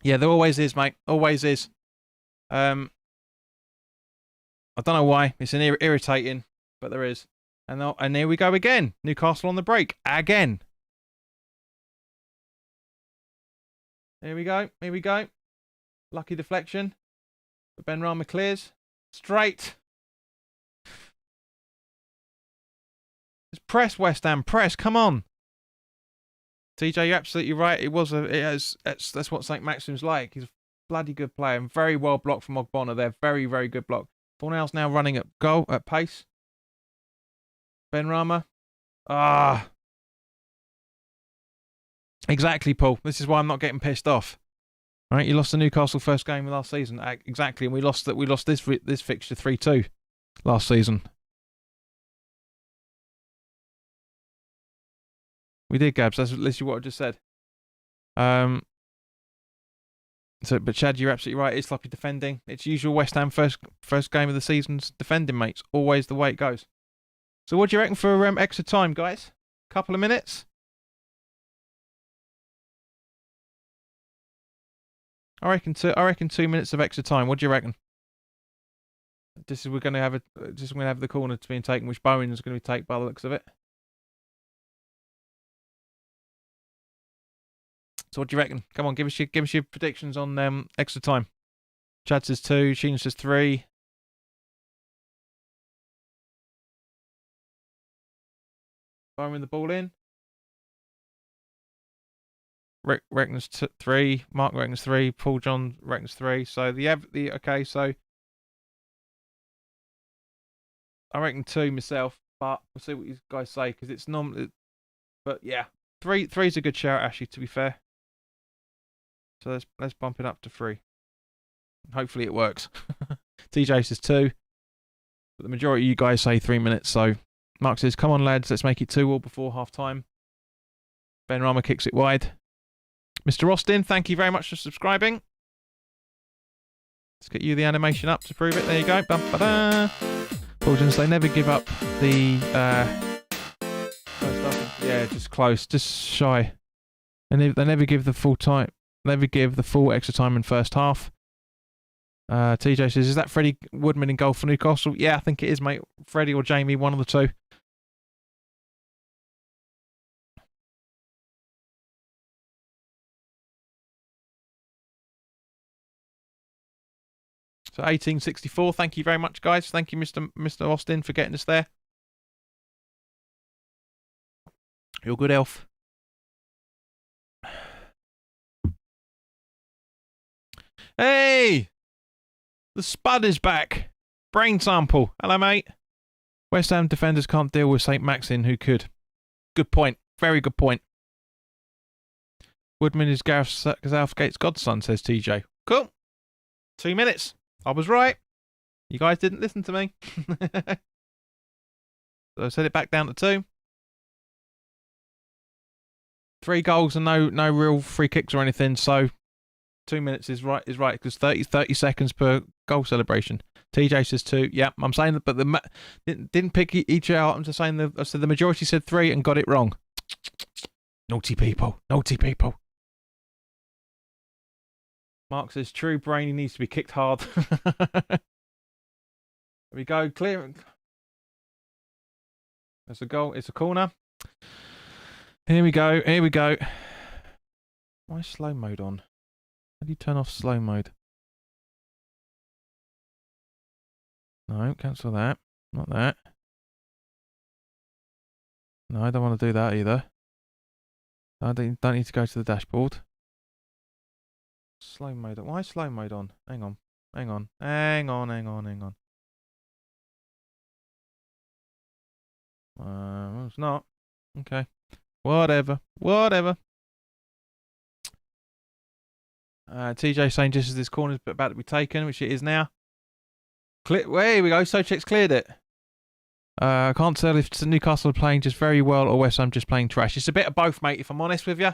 Yeah, there always is, mate. Always is. I don't know why. It's an irritating, but there is. And here we go again. Newcastle on the break again. Here we go. Here we go. Lucky deflection. But Benrahma clears. Straight. Just press, West Ham. Press. Come on. TJ, you're absolutely right. That's what St. Maxim's like. He's a bloody good player and very well blocked from Ogbonna there. Very, very good block. Fornell's now running at pace. Benrahma. Ah. Exactly, Paul. This is why I'm not getting pissed off. All right, you lost the Newcastle first game of last season. Exactly, and we lost this fixture 3-2 last season. We did, Gabs. That's literally what I just said. But Chad, you're absolutely right. It's sloppy defending. It's usual West Ham first game of the season's defending, mates. Always the way it goes. So what do you reckon for extra time, guys? Couple of minutes? I reckon 2 minutes of extra time. What do you reckon? We're going to have the corner to being taken, which Bowen is going to be taken by the looks of it. So what do you reckon? Come on, give us your predictions on extra time. Chad says 2, Sheena says 3. Bowen the ball in. Rick reckons 3. Mark reckons 3. Paul John reckons 3. So okay. So I reckon 2 myself, but we'll see what you guys say because it's normally. But yeah, 3's a good shout, actually. To be fair. So let's bump it up to 3. Hopefully it works. TJ says 2, but the majority of you guys say 3 minutes. So Mark says, "Come on, lads, let's make it 2 all before half time." Benrahma kicks it wide. Mr. Austin, thank you very much for subscribing. Let's get you the animation up to prove it. There you go. Bum-ba-da. Paulgens, they never give up the first half. Yeah, just close, just shy. And they never give the full time. Never give the full extra time in first half. TJ says, "Is that Freddie Woodman in goal for Newcastle?" Yeah, I think it is, mate. Freddie or Jamie, one of the two. So 1864. Thank you very much, guys. Thank you, Mr. Austin, for getting us there. You're a good elf. Hey! The Spud is back. Brain sample. Hello, mate. West Ham defenders can't deal with St. Maxin, who could. Good point. Very good point. Woodman is Gareth Southgate's godson, says TJ. Cool. 2 minutes. I was right. You guys didn't listen to me. So I set it back down to 2. 3 goals and no real free kicks or anything. So 2 minutes is right because 30 seconds per goal celebration. TJ says 2. Yeah, I'm saying that, but didn't pick each out. I'm just saying I said the majority said 3 and got it wrong. Naughty people. Naughty people. Mark says, "True, Brainy needs to be kicked hard." There we go. Clear. There's a goal. It's a corner. Here we go. Here we go. Why is slow mode on? How do you turn off slow mode? No, cancel that. Not that. No, I don't want to do that either. I don't need to go to the dashboard. Slow mode. Why is slow mode on? Hang on. Hang on. Hang on. Hang on. Hang on. It's not. Okay. Whatever. Whatever. TJ saying just as this corner is about to be taken, which it is now. Here we go. Sochek's cleared it. I can't tell if Newcastle are playing just very well or West Ham just playing trash. It's a bit of both, mate, if I'm honest with you.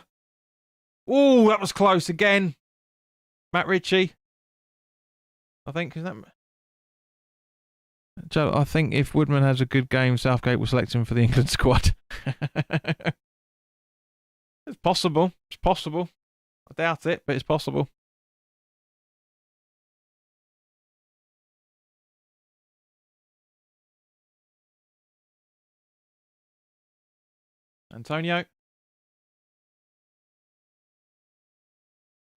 Oh, that was close again. Matt Ritchie. I think, is that... Joe, I think if Woodman has a good game, Southgate will select him for the England squad. It's possible. It's possible. I doubt it, but it's possible. Antonio.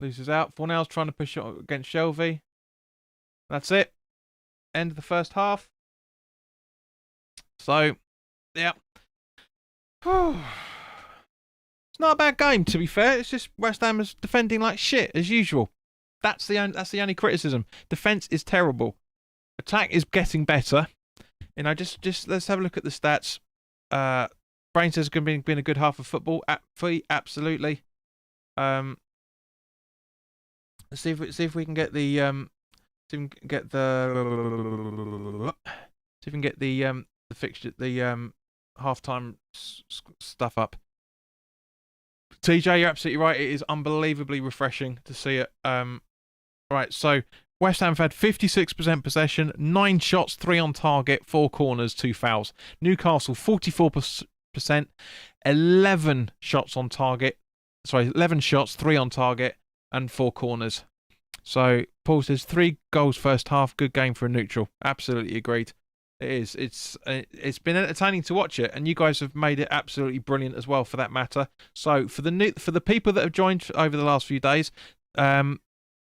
Loses out. Fornell's trying to push it against Shelvey. That's it. End of the first half. So, yeah. It's not a bad game, to be fair. It's just West Ham is defending like shit, as usual. That's the only criticism. Defence is terrible. Attack is getting better. You know, just let's have a look at the stats. Brain says it's been a good half of football. Absolutely. Let's see if we can get the see if we can get the fixture, the halftime stuff up. TJ, you're absolutely right. It is unbelievably refreshing to see it. Right, so West Ham have had 56% possession, 9 shots, 3 on target, 4 corners, 2 fouls. Newcastle 44%, 11 shots on target. Sorry, 11 shots, 3 on target, and 4 corners. So Paul says 3 goals first half, good game for a neutral. Absolutely agreed. It is. It's been entertaining to watch it, and you guys have made it absolutely brilliant as well, for that matter. So for the people that have joined over the last few days,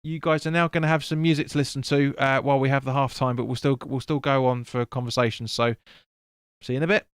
you guys are now going to have some music to listen to while we have the halftime, but we'll still go on for conversations. So see you in a bit.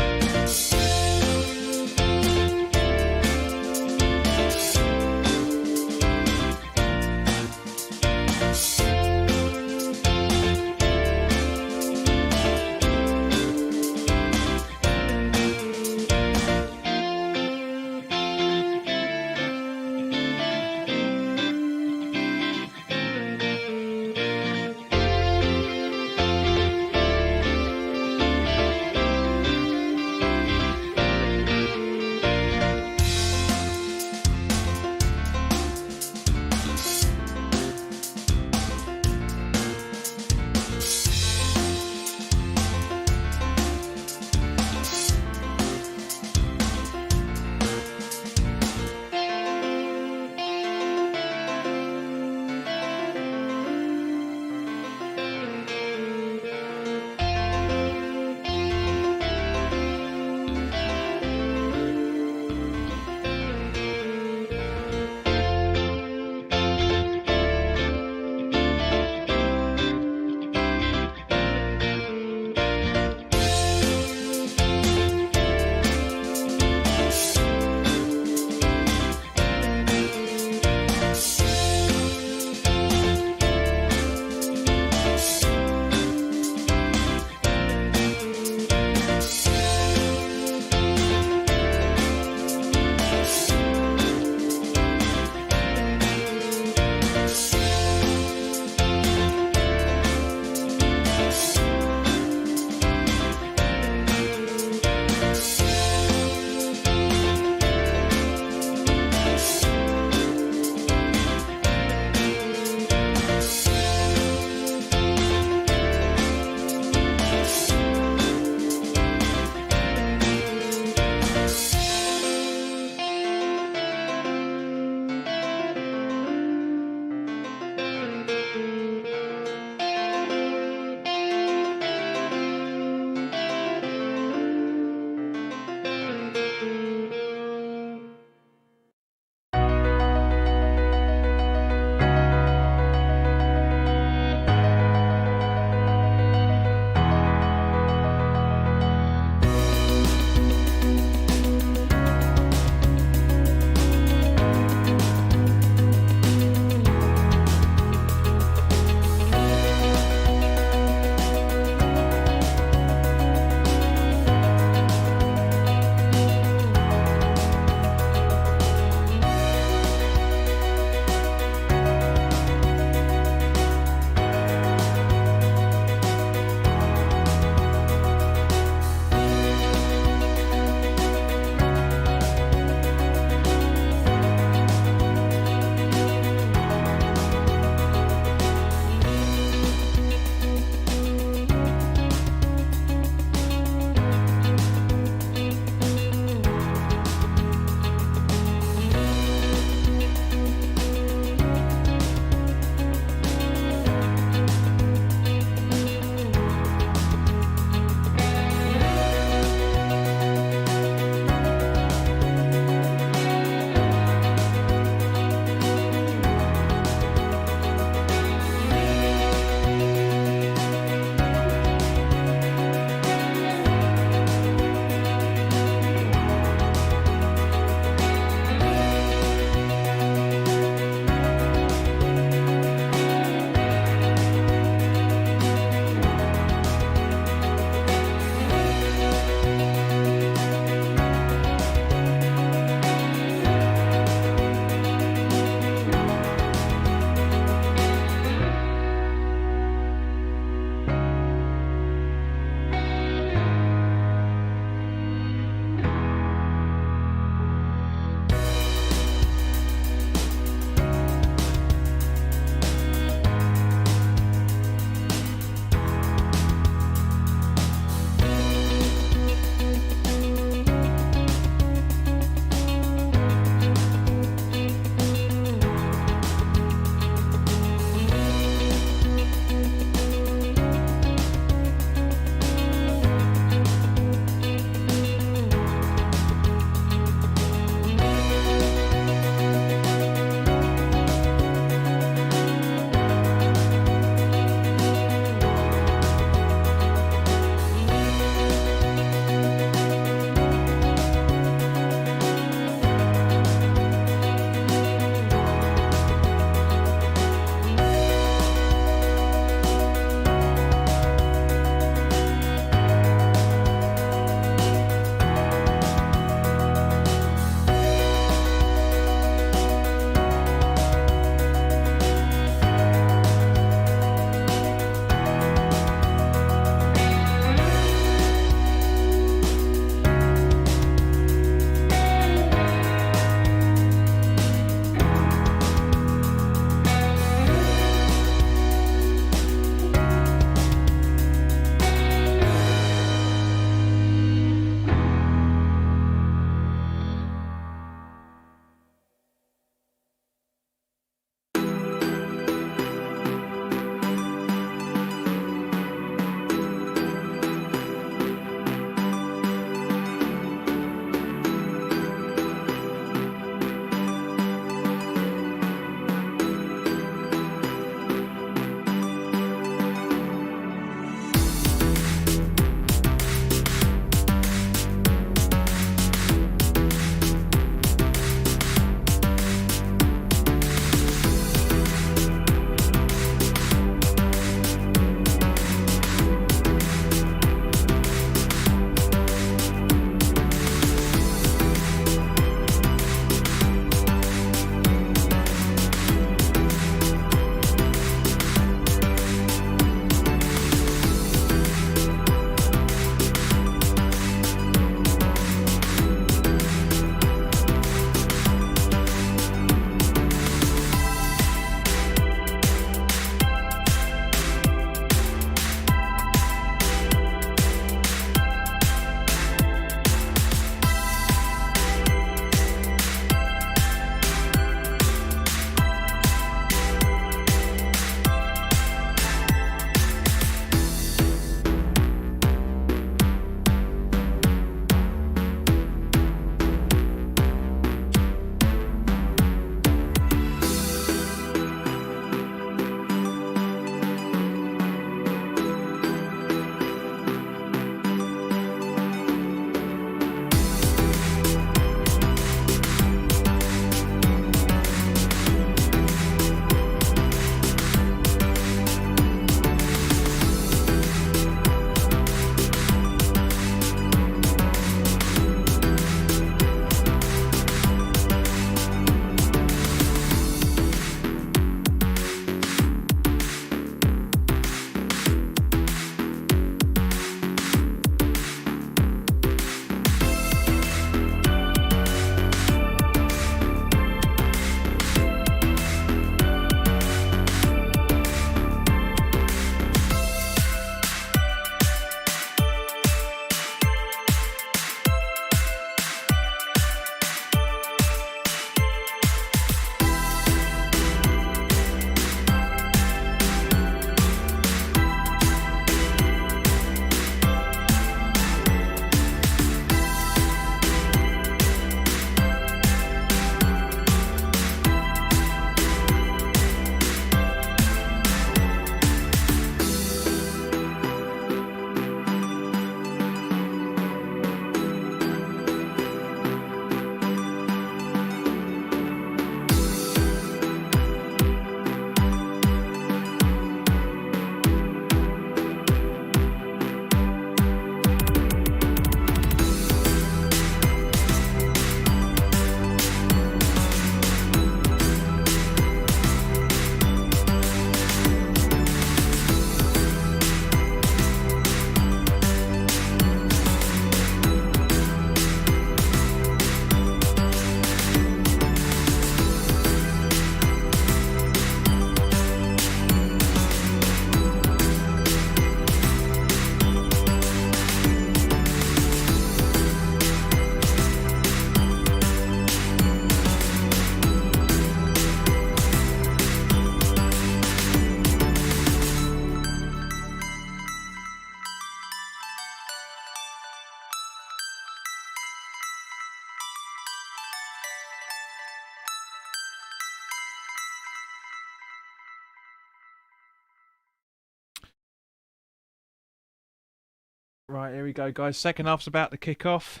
Right, here we go, guys. Second half's about to kick off.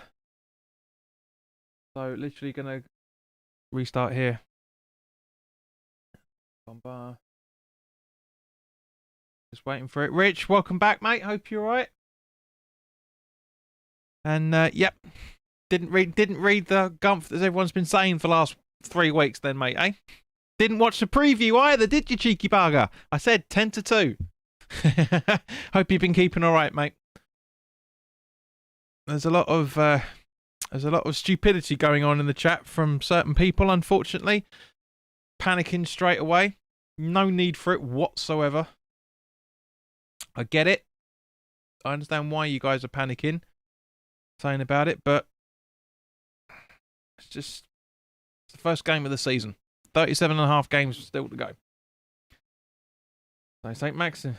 So, literally going to restart here. Bombar. Just waiting for it. Rich, welcome back, mate. Hope you're alright. And, yep. Didn't read the gumph that everyone's been saying for the last 3 weeks then, mate, eh? Didn't watch the preview either, did you, cheeky bugger? I said 10-2. Hope you've been keeping alright, mate. There's a lot of stupidity going on in the chat from certain people, unfortunately. Panicking straight away. No need for it whatsoever. I get it. I understand why you guys are panicking, saying about it, but it's the first game of the season. 37.5 games still to go. So St. Maxim.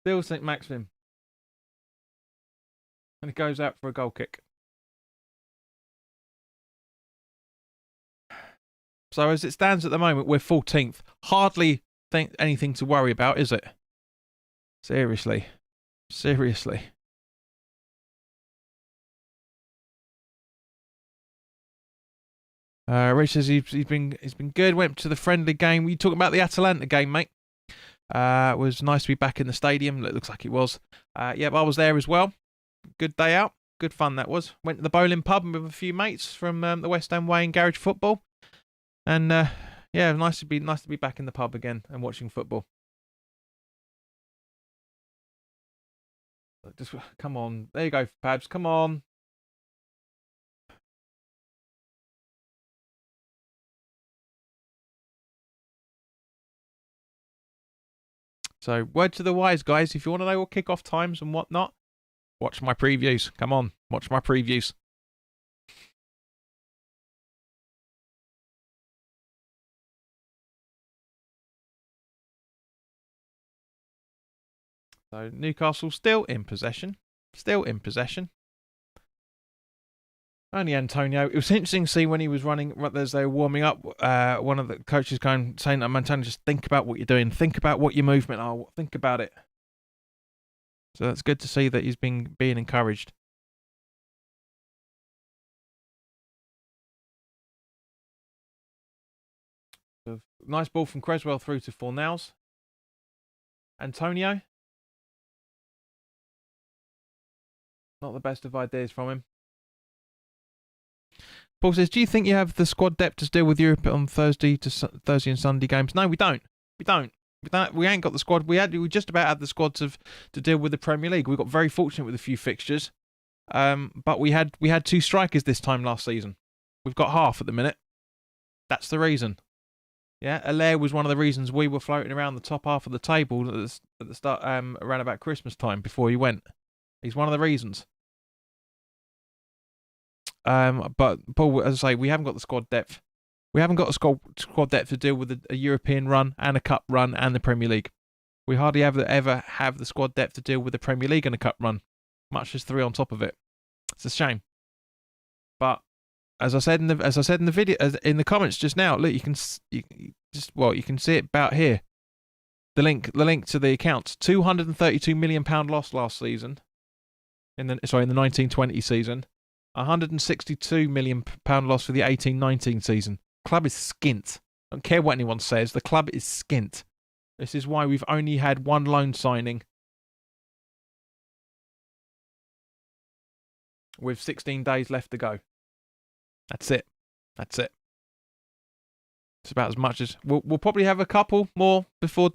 Still St. Maxim. And it goes out for a goal kick. So as it stands at the moment, we're 14th. Hardly anything to worry about, is it? Seriously. Seriously. Rich says he's been good. Went to the friendly game. You talking about the Atalanta game, mate? It was nice to be back in the stadium. It looks like it was. Yep, I was there as well. Good day out. Good fun that was. Went to the bowling pub with a few mates from the West Ham Way and Garage Football. And yeah, nice to be back in the pub again and watching football. Just come on. There you go, Pabs. Come on. So, word to the wise, guys. If you want to know what kickoff times and whatnot, watch my previews. Come on, watch my previews. So, Newcastle still in possession. Still in possession. Only Antonio. It was interesting to see when he was running, as they were warming up, one of the coaches saying to Antonio, just think about what you're doing. Think about what your movement are. Think about it. So that's good to see that he's being encouraged. So nice ball from Creswell through to Fornals. Antonio. Not the best of ideas from him. Paul says, do you think you have the squad depth to deal with Europe on Thursday and Sunday games? No, we don't. We ain't got the squad. We just about had the squad to deal with the Premier League. We got very fortunate with a few fixtures. But we had 2 strikers this time last season. We've got half at the minute. That's the reason. Yeah, Allaire was one of the reasons we were floating around the top half of the table at the start, around about Christmas time before he went. He's one of the reasons. But Paul, as I say, we haven't got the squad depth. We haven't got a squad depth to deal with a European run and a Cup run and the Premier League. We hardly ever have the squad depth to deal with the Premier League and a Cup run, much as 3 on top of it. It's a shame. But as I said in the video, in the comments just now, look, you can see it about here. The link to the accounts. £232 million loss last season. In the 1920 season. £162 million loss for the 18-19 season. Club is skint. I don't care what anyone says. The club is skint. This is why we've only had 1 loan signing. With 16 days left to go. That's it. It's about as much as we'll probably have a couple more before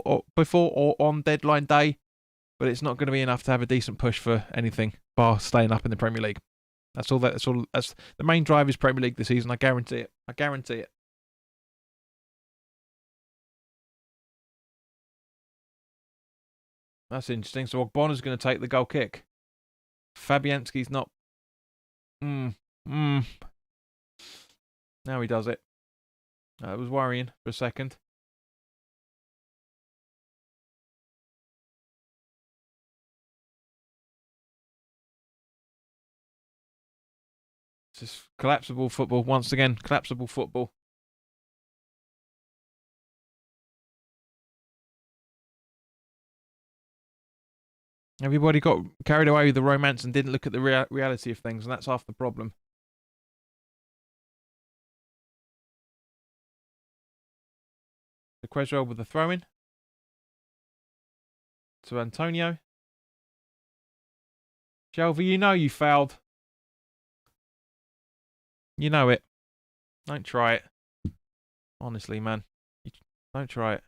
or on deadline day, but it's not going to be enough to have a decent push for anything bar staying up in the Premier League. That's all. That's the main drive is Premier League this season. I guarantee it. That's interesting. So Ogbonna's going to take the goal kick. Fabianski's not. Now he does it. It was worrying for a second. It's just collapsible football once again. Collapsible football. Everybody got carried away with the romance and didn't look at the reality of things, and that's half the problem. The Creswell with the throw-in to Antonio. Shelby, you know you fouled. You know it. Don't try it. Honestly, man. Don't try it.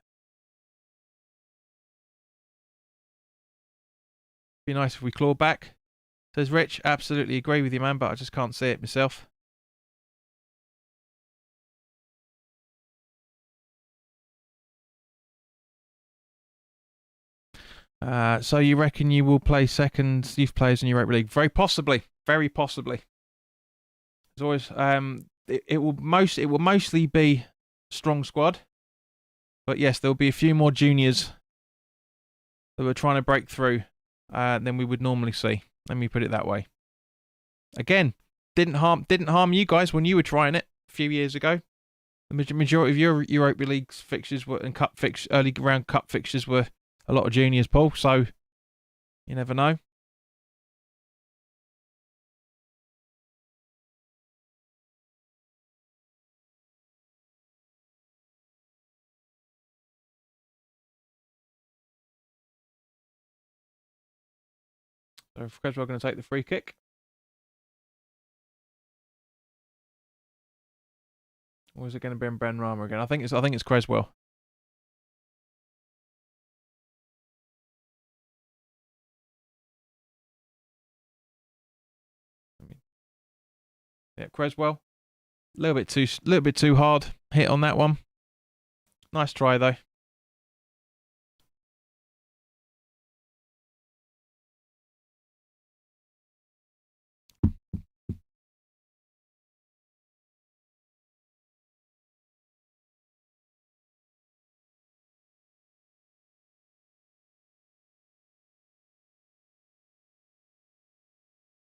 Be nice if we claw back. Says Rich, absolutely agree with you, man, but I just can't see it myself. So you reckon you will play second youth players in Europa League? Very possibly. Very possibly. There's always it will mostly be strong squad. But yes, there'll be a few more juniors that we're trying to break through than we would normally see. Let me put it that way. Again, didn't harm you guys when you were trying it a few years ago. The majority of your Europa League fixtures were and early round cup fixtures were a lot of juniors, Paul. So you never know. So Creswell going to take the free kick. Or is it going to be Ben Rama again? I think it's Creswell. Yeah, Creswell. A little bit too hard hit on that one. Nice try though.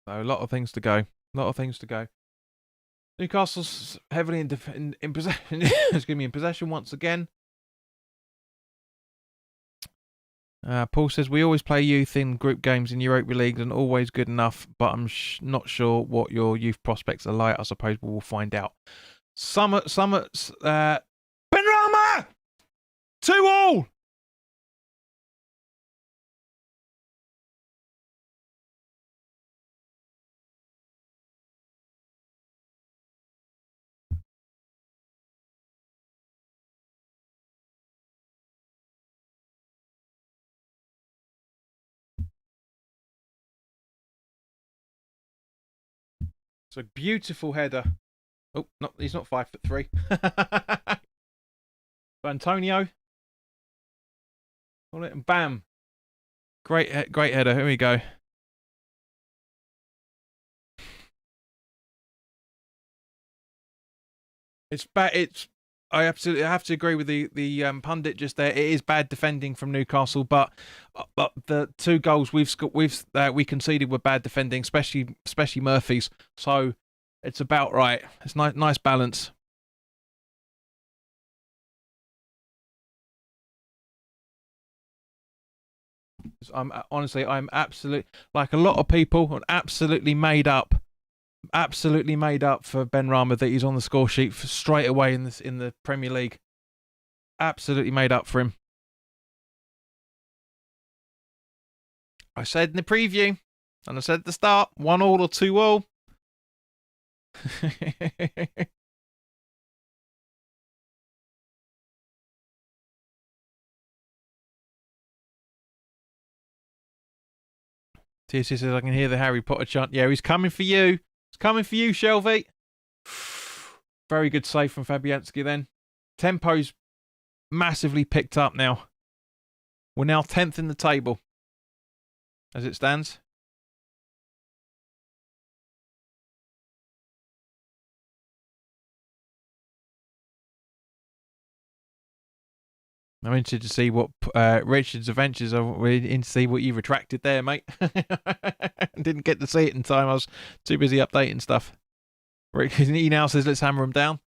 So a lot of things to go. Newcastle's heavily in possession. Excuse me, in possession once again. Paul says we always play youth in group games in Europa League and always good enough, but I'm not sure what your youth prospects are like. I suppose we will find out. Benrahma 2-2. It's a beautiful header. Oh, no, he's not 5'3". Antonio. Hold it and bam. Great header. Here we go. It's bad. I absolutely have to agree with the pundit just there. It is bad defending from Newcastle, but the 2 goals we conceded were bad defending, especially Murphy's. So it's about right. It's nice balance. I'm absolutely, like a lot of people, absolutely made up for Benrahma that he's on the score sheet straight away in the Premier League. Absolutely made up for him. I said in the preview, and I said at the start, 1-1 or 2-2. TC says I can hear the Harry Potter chant. Yeah, he's coming for you. He's coming for you, Shelby. Very good save from Fabianski then. Tempo's massively picked up now. We're now 10th in the table as it stands. I'm interested to see what Richard's adventures are. We're in to see what you retracted there, mate. Didn't get to see it in time. I was too busy updating stuff. He now says, let's hammer him down.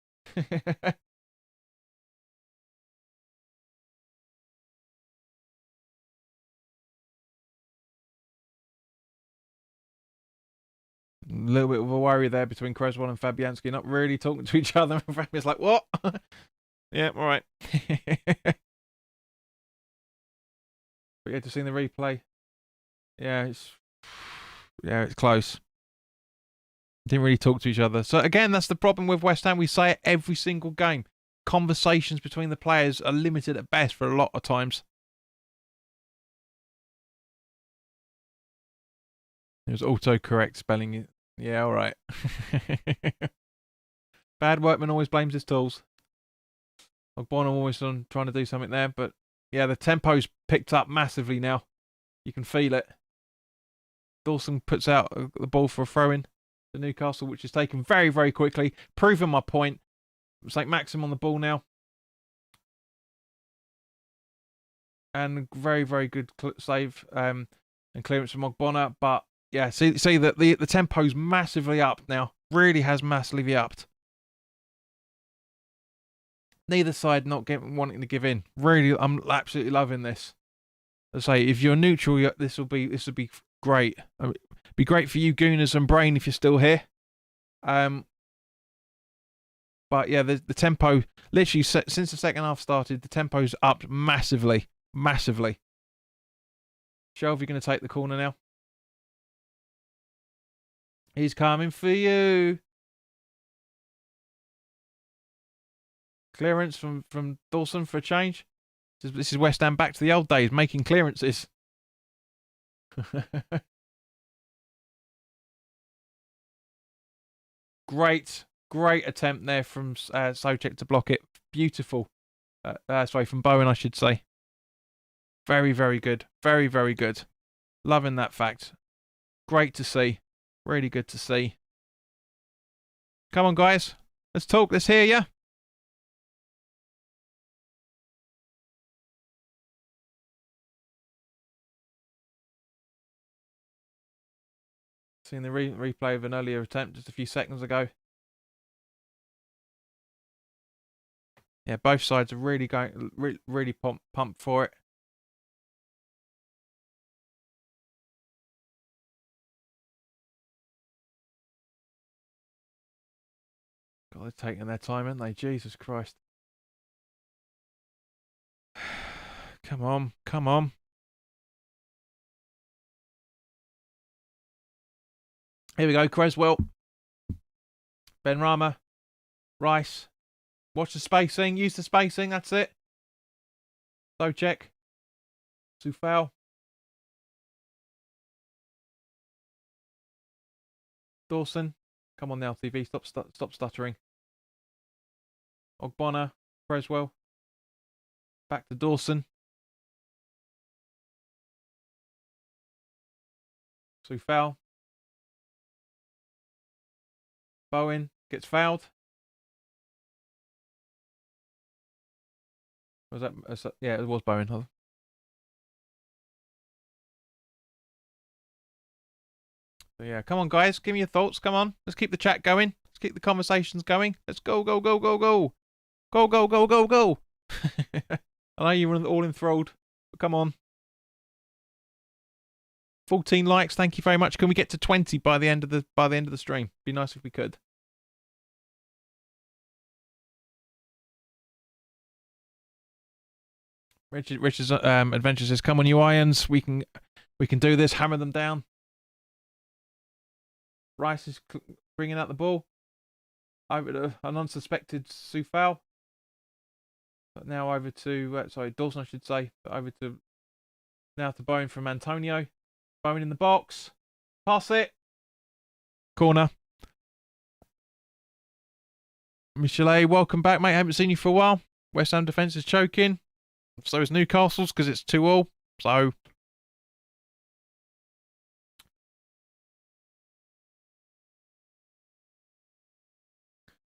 little bit of a worry there between Creswell and Fabianski, not really talking to each other. And Fabian's like, what? Yeah, all right. But yeah, just seeing the replay. Yeah, it's close. Didn't really talk to each other. So again, that's the problem with West Ham. We say it every single game. Conversations between the players are limited at best for a lot of times. It was autocorrect spelling it. Yeah, all right. Bad workman always blames his tools. Ogbonna always trying to do something there, but yeah, the tempo's picked up massively now. You can feel it. Dawson puts out the ball for a throw-in to Newcastle, which is taken very, very quickly. Proving my point. St. Maxim on the ball now. And very, very good save and clearance from Ogbonna. But yeah, see that the tempo's massively up now. Really has massively upped. Neither side not wanting to give in. Really, I'm absolutely loving this. As I say, if you're neutral, this will be great. It'd be great for you, Gooners and Brain, if you're still here. But yeah, the tempo, literally since the second half started, the tempo's upped massively, massively. Shelvey going to take the corner now. He's coming for you. Clearance from Dawson for a change. This is West Ham back to the old days, making clearances. Great attempt there from Soucek to block it. Beautiful. Sorry, from Bowen, I should say. Very, very good. Very, very good. Loving that fact. Great to see. Really good to see. Come on, guys. Let's talk. Let's hear ya. Seeing the replay of an earlier attempt just a few seconds ago. Yeah, both sides are really going, really pumped for it. God, they're taking their time, aren't they? Jesus Christ. Come on, come on. Here we go, Creswell. Benrahma. Rice. Watch the spacing. Use the spacing. That's it. Soucek. Soufal. Dawson. Come on now, TV. Stop stuttering. Ogbonna. Creswell. Back to Dawson. Soufal. Bowen gets fouled. Was that? Yeah, it was Bowen. So yeah, come on, guys. Give me your thoughts. Come on. Let's keep the chat going. Let's keep the conversations going. Let's go, go, go, go, go. Go, go, go, go, go. I know you were all enthralled, but come on. 14 likes. Thank you very much. Can we get to 20 by the end of the stream? Be nice if we could. Richard's adventure says, "Come on, you irons. We can do this. Hammer them down." Rice is bringing out the ball. Over to an unsuspected Soufal. But now over to Dawson, I should say. But over to now to Bowen from Antonio. Bowen in the box. Pass it. Corner. Michelet, welcome back, mate. Haven't seen you for a while. West Ham defence is choking. So is Newcastle's because it's 2-2. So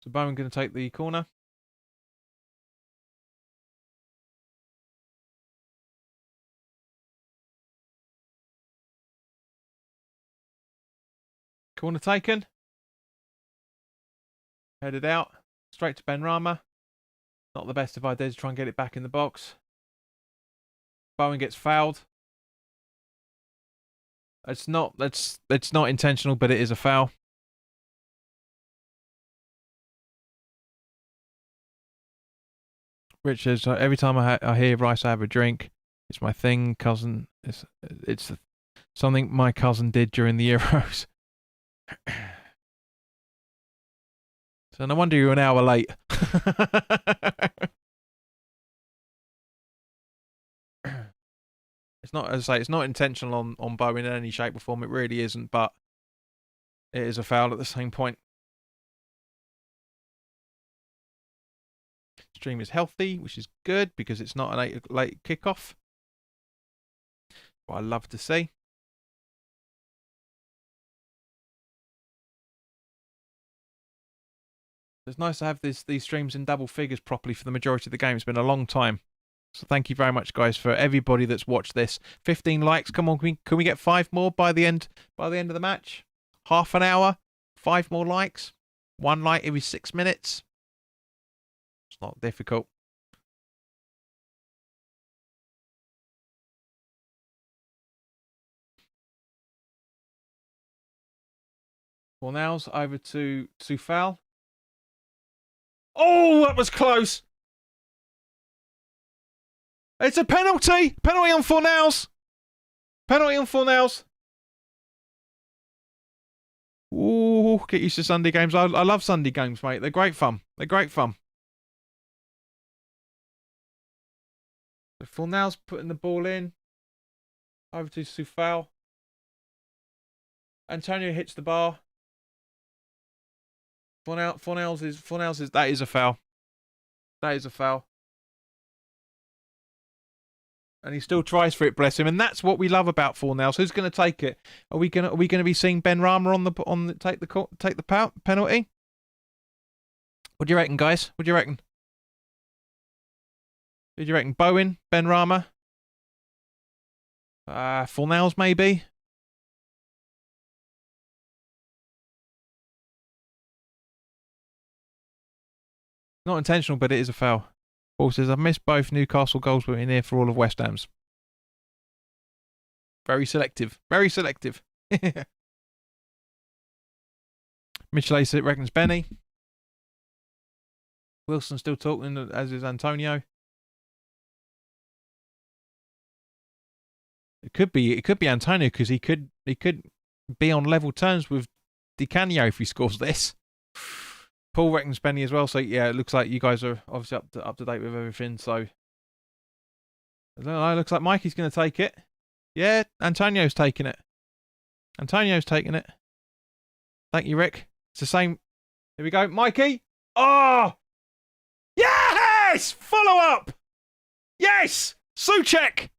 Bowen going to take the corner. Corner taken. Headed out. Straight to Benrahma. Not the best of ideas to try and get it back in the box. Bowen gets fouled. It's not intentional, but it is a foul. Richards. Every time I hear Rice, I have a drink. It's my thing, cousin. It's something my cousin did during the Euros. So no wonder you're an hour late. It's not, as I say, it's not intentional on Bowen in any shape or form. It really isn't, but it is a foul at the same point. Stream is healthy, which is good because it's not an late kickoff. What I love to see. It's nice to have these streams in double figures properly for the majority of the game. It's been a long time. So thank you very much, guys, for everybody that's watched this. 15 likes. Come on, can we get 5 more by the end of the match? Half an hour, 5 more likes. 1 like every 6 minutes. It's not difficult. Well, now's over to Foul. Oh, that was close. It's a penalty. Penalty on Fornals. Penalty on Fornals. Ooh, get used to Sunday games. I love Sunday games, mate. They're great fun. They're great fun. So Fornals putting the ball in. Over to Sufal. Antonio hits the bar. Fornals is that is a foul. That is a foul. And he still tries for it, bless him. And that's what we love about Fornals. Who's going to take it? Are we going to be seeing Ben Rama take the penalty? What do you reckon, guys? What do you reckon? Who do you reckon? Bowen, Ben Rama, Fornals maybe. Not intentional, but it is a foul. Paul says, I've missed both Newcastle goals, but in here for all of West Ham's. Very selective. Very selective. Mitchell reckons Benny. Wilson still talking, as is Antonio. It could be Antonio because he could be on level terms with Di Canio if he scores this. Paul reckons Benny as well. So yeah, it looks like you guys are obviously up to date with everything. So it looks like Mikey's going to take it. Yeah, Antonio's taking it. Antonio's taking it. Thank you, Rick. It's the same. Here we go, Mikey. Oh, yes! Follow up. Yes, Souček.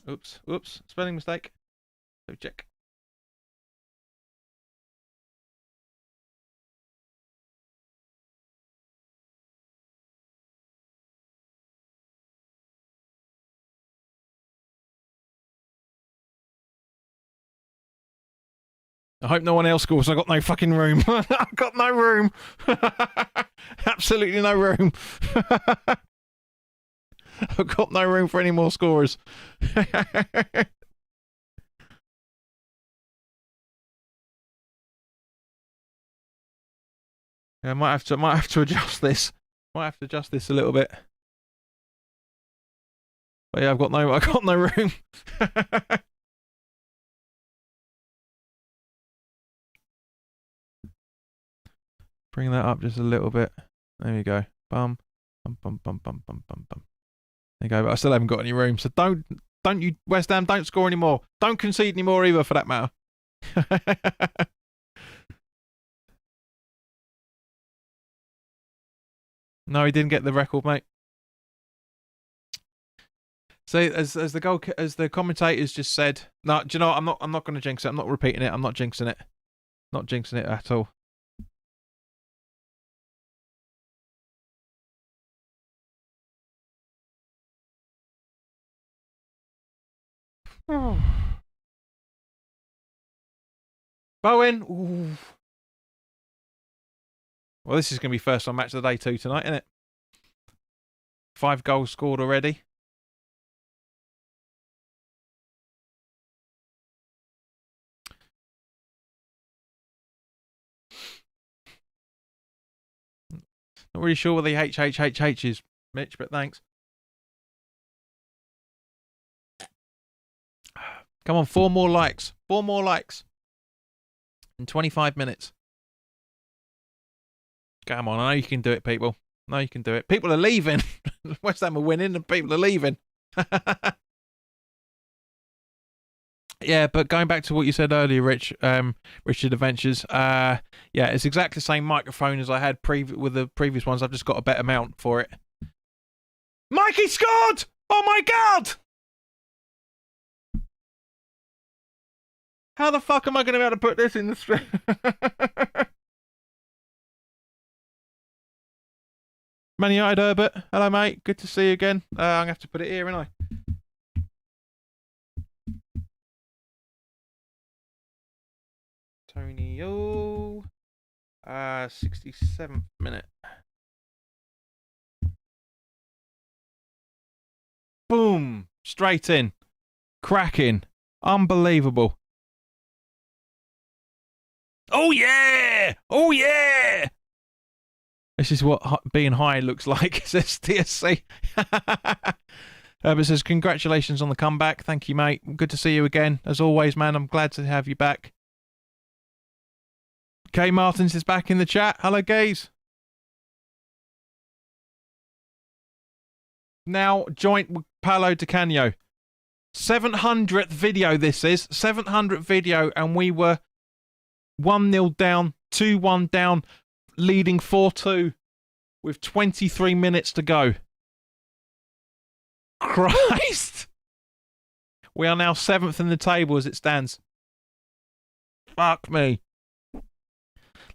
Oops, spelling mistake. Souček. I hope no one else scores. I've got no fucking room. I've got no room. Absolutely no room. I've got no room for any more scorers. I might have to adjust this. Might have to adjust this a little bit. But yeah, I've got no room. Bring that up just a little bit. There we go. Bum, bum, bum, bum, bum, bum, bum, bum. There you go. But I still haven't got any room. So don't you, West Ham, don't score anymore. Don't concede anymore either, for that matter. No, he didn't get the record, mate. So as the commentators just said, no, do you know what? I'm not going to jinx it. I'm not repeating it. I'm not jinxing it. Not jinxing it at all. Bowen. Ooh. Well, this is going to be first on match of the day too tonight, isn't it? 5 goals scored already. Not really sure what the HHHH is, Mitch, but thanks. Come on, 4 more likes. 4 more likes. In 25 minutes. Come on, I know you can do it, people. I know you can do it. People are leaving. West Ham are winning and people are leaving. Yeah, but going back to what you said earlier, Richard Adventures, yeah, it's exactly the same microphone as I had with the previous ones. I've just got a better mount for it. Mikey scored! Oh my God! How the fuck am I going to be able to put this in the stream? Man United Herbert, hello mate, good to see you again. I'm going to have to put it here, ain't I? Tony, 67th minute. Boom! Straight in. Cracking. Unbelievable. Oh yeah! Oh yeah! This is what being high looks like, says TSC. But says, congratulations on the comeback. Thank you, mate. Good to see you again. As always, man, I'm glad to have you back. Kay Martins is back in the chat. Hello, gays. Now, joint with Paolo Di Canio. 700th video this is. 700th video, and we were 1-0 down, 2-1 down, leading 4-2 with 23 minutes to go. Christ! We are now 7th in the table as it stands. Fuck me.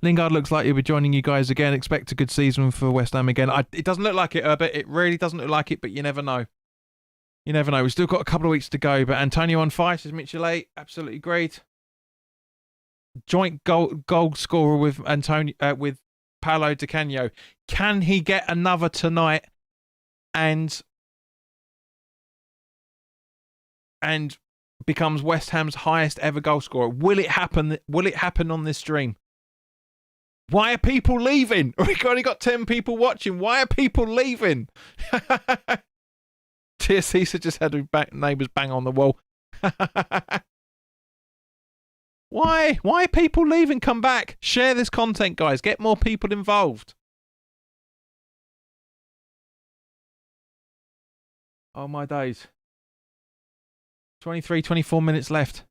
Lingard looks like he'll be joining you guys again. Expect a good season for West Ham again. It doesn't look like it, Herbert. It really doesn't look like it, but you never know. You never know. We've still got a couple of weeks to go, but Antonio on fire, says Mitchell A. Absolutely great. Joint goal scorer with with Paolo Di Canio. Can he get another tonight and becomes West Ham's highest ever goal scorer? Will it happen? Will it happen on this stream? Why are people leaving? We've only got 10 people watching. Why are people leaving? TSC just had neighbours bang on the wall. Why? Why are people leaving? Come back. Share this content, guys. Get more people involved. Oh, my days. 23, 24 minutes left.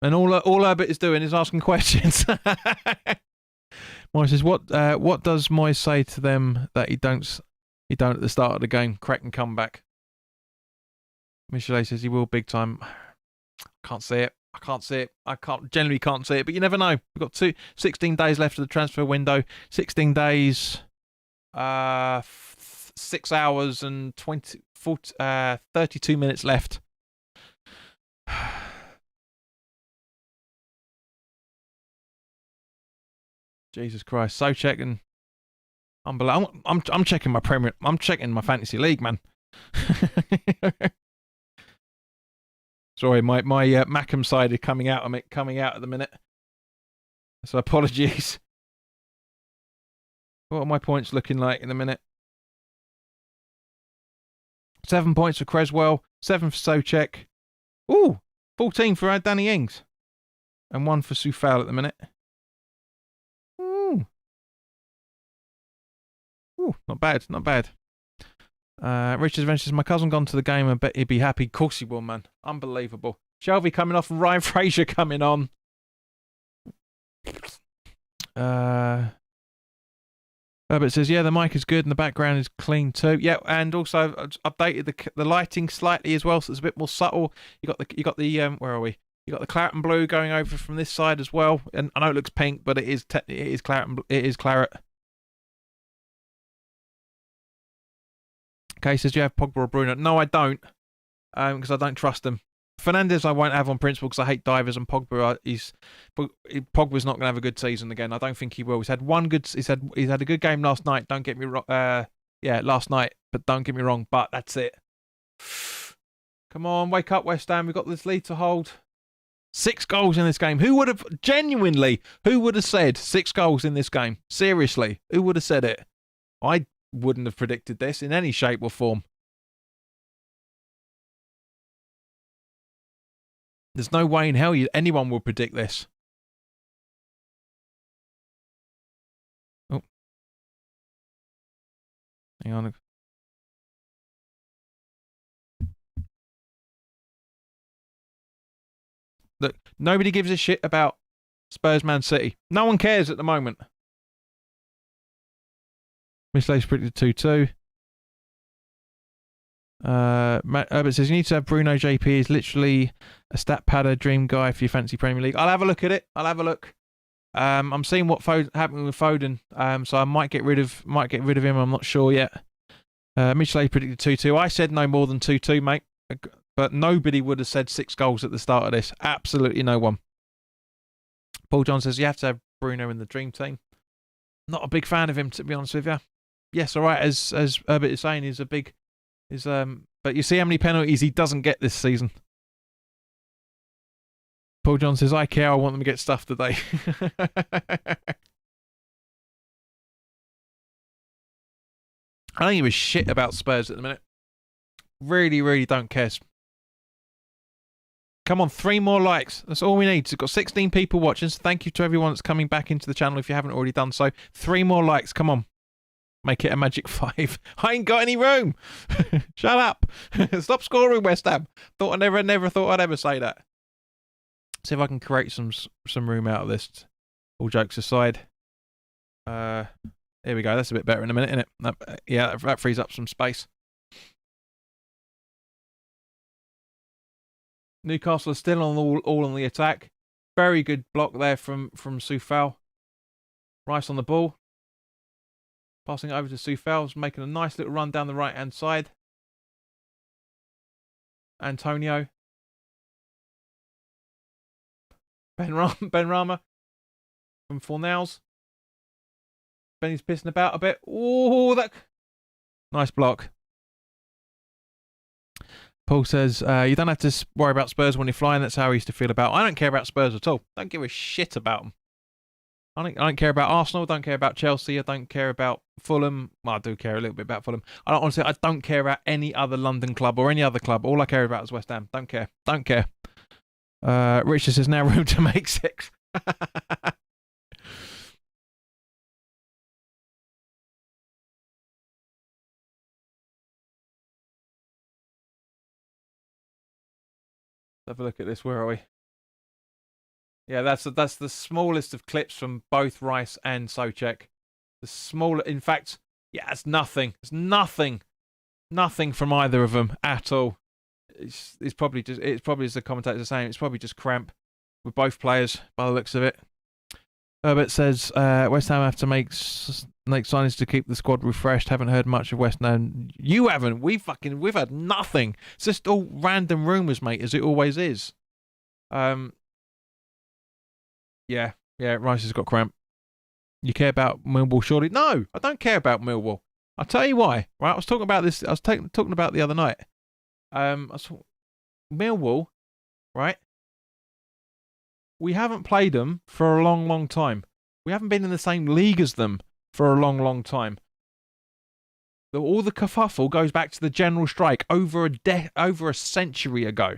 And all Herbert is doing is asking questions. Moyes says, what does Moyes say to them that he don't at the start of the game? Crack and come back. Michelet says he will big time. Can't see it. I can't see it. Generally can't see it, but you never know. We've got 16 days left of the transfer window. 16 days, 6 hours and 32 minutes left. Jesus Christ. So checking. Unbelievable. I'm checking my Premier. I'm checking my fantasy league, man. Sorry, my Mackham side is coming out at the minute. So apologies. What are my points looking like in a minute? 7 points for Creswell, 7 for Souček. Ooh, 14 for Danny Ings. And 1 for Soufal at the minute. Ooh. Ooh, not bad, not bad. Richard Adventures, my cousin gone to the game. I bet he'd be happy. Of course he will, man. Unbelievable. Shelby coming off and Ryan Fraser coming on. Herbert says, yeah, the mic is good and the background is clean too. Yeah, and also I've updated the lighting slightly as well, so it's a bit more subtle. You got the where are we? You got the claret and blue going over from this side as well. And I know it looks pink, but it is claret and it is claret. Okay, says, do you have Pogba or Bruno? No, I don't, because I don't trust them. Fernandes I won't have on principle because I hate divers, and Pogba's not going to have a good season again. I don't think he will. He's had a good game last night. Don't get me wrong. Last night, but don't get me wrong. But that's it. Come on, wake up, West Ham. We've got this lead to hold. 6 goals in this game. Who would have said 6 goals in this game? Seriously, who would have said it? I wouldn't have predicted this in any shape or form. There's no way in hell anyone will predict this. Oh. Hang on. Look, nobody gives a shit about Spurs Man City. No one cares at the moment. Miss Lace predicted 2-2. Matt Herbert says you need to have Bruno. JP is literally a stat padder dream guy if you fancy Premier League. I'll have a look at it. I'm seeing what happening with Foden. So I might get rid of him. I'm not sure yet. Michelet predicted 2-2. I said no more than 2-2, mate. But nobody would have said 6 goals at the start of this. Absolutely no one. Paul John says you have to have Bruno in the dream team. Not a big fan of him, to be honest with you. Yes, all right. As Herbert is saying, but you see how many penalties he doesn't get this season. Paul John says, I care, I want them to get stuff today. I don't give a shit about Spurs at the minute. Really, really don't care. Come on, 3 more likes. That's all we need. We've got 16 people watching, so thank you to everyone that's coming back into the channel if you haven't already done so. 3 more likes, come on. Make it a magic 5. I ain't got any room. Shut up. Stop scoring, West Ham. Thought I never thought I'd ever say that. See if I can create some room out of this. All jokes aside. Here we go. That's a bit better in a minute, isn't it? That frees up some space. Newcastle are still on all on the attack. Very good block there from Soufal. Rice on the ball. Passing it over to Soufal, making a nice little run down the right-hand side. Antonio. Ben Rama from Fornals. Benny's pissing about a bit. Oh, that nice block. Paul says, you don't have to worry about Spurs when you're flying. That's how I used to feel about. I don't care about Spurs at all. Don't give a shit about them. I don't care about Arsenal. Don't care about Chelsea. I don't care about Fulham. Well, I do care a little bit about Fulham. I don't care about any other London club or any other club. All I care about is West Ham. Don't care. Richard says now room to make 6. Have a look at this. Where are we? Yeah, that's the smallest of clips from both Rice and Souček. The smaller, in fact, yeah, it's nothing. It's nothing from either of them at all. It's probably as the commentators are saying, it's probably just cramp with both players by the looks of it. Herbert says West Ham have to make signings to keep the squad refreshed. Haven't heard much of West Ham. You haven't. We've had nothing. It's just all random rumours, mate, as it always is. Yeah, Rice has got cramp. You care about Millwall, surely? No, I don't care about Millwall. I'll tell you why. Right, I was talking about this. I was talking about the other night. Millwall, right? We haven't played them for a long, long time. We haven't been in the same league as them for a long, long time. All the kerfuffle goes back to the general strike over a century ago.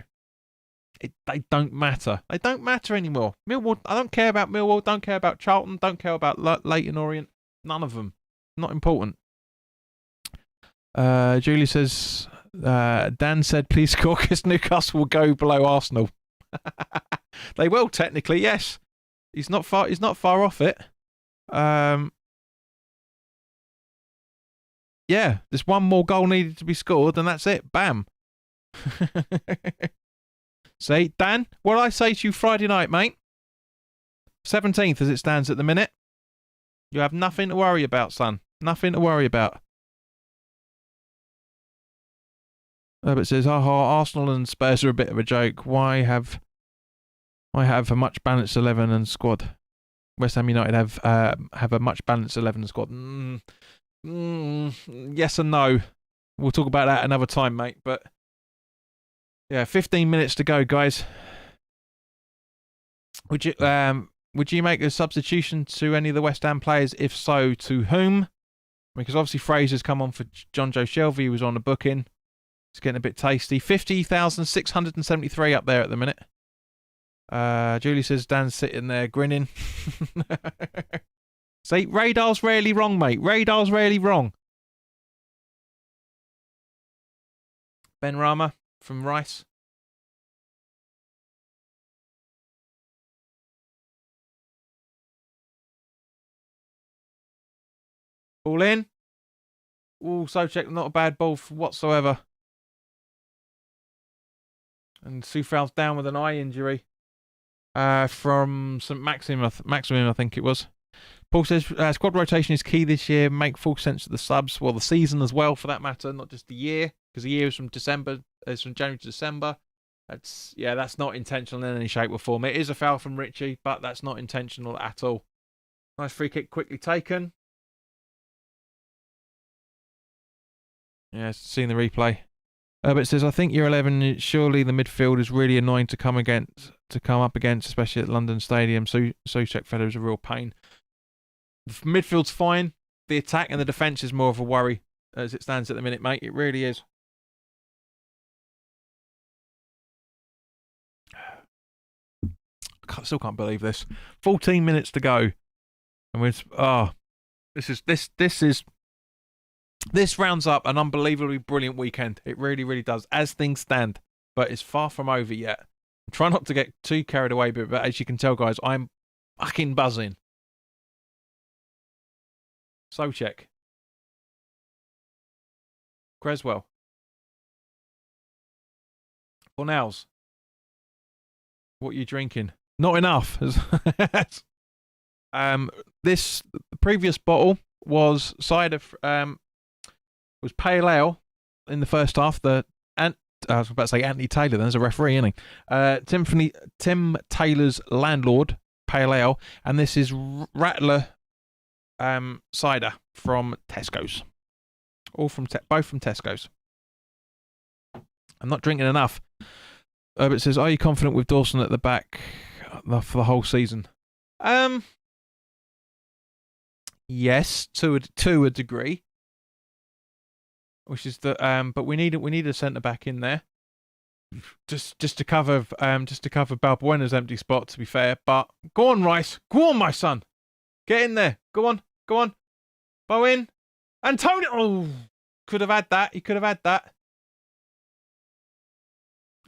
They don't matter. They don't matter anymore. Millwall, I don't care about Millwall. Don't care about Charlton. Don't care about Leyton Orient. None of them. Not important. Julie says, Dan said, please score because Newcastle will go below Arsenal. They will technically, yes. He's not far off it. Yeah, there's one more goal needed to be scored, and that's it. Bam. See, Dan, what did I say to you Friday night, mate? 17th as it stands at the minute. You have nothing to worry about, son. Nothing to worry about. Herbert says, Arsenal and Spurs are a bit of a joke. Why have a much balanced 11 and squad? West Ham United have a much balanced 11 and squad. Yes and no. We'll talk about that another time, mate. But yeah, 15 minutes to go, guys. Would you make a substitution to any of the West Ham players? If so, to whom? Because obviously Fraser's come on for John Joe Shelby, who was on the booking. It's getting a bit tasty. 50,673 up there at the minute. Julie says Dan's sitting there grinning. See, radar's rarely wrong, mate. Radar's rarely wrong. Ben Rama from Rice. Ball in. Ooh, Soucek, not a bad ball whatsoever. And Soufal's down with an eye injury. From St. Maximum, I think it was. Paul says squad rotation is key this year. Make full sense of the subs. Well, the season as well, for that matter, not just the year, because the year is from December. It's from January to December. That's not intentional in any shape or form. It is a foul from Richie, but that's not intentional at all. Nice free kick, quickly taken. Yeah, seen the replay. But it says, I think year 11, surely the midfield is really annoying to come up against, especially at London Stadium. So Soucek Feather is a real pain. The midfield's fine. The attack and the defence is more of a worry as it stands at the minute, mate. It really is. I still can't believe this. 14 minutes to go, and this rounds up an unbelievably brilliant weekend. It really, really does, as things stand. But it's far from over yet. Try not to get too carried away, but as you can tell, guys, I'm fucking buzzing. Soucek. Creswell. Fornals. What are you drinking? Not enough. This previous bottle was cider. Was pale ale in the first half. I was about to say Anthony Taylor. Then there's a referee, isn't he? Tim Taylor's Landlord pale ale, and this is Rattler cider from Tesco's. Both from Tesco's. I'm not drinking enough. But it says, are you confident with Dawson at the back for the whole season? Yes, to a degree. Which is but we need a centre back in there, just to cover Balbuena's empty spot. To be fair, but go on, Rice, go on, my son, get in there, go on, Bowen, Antonio. Oh, could have had that. He could have had that.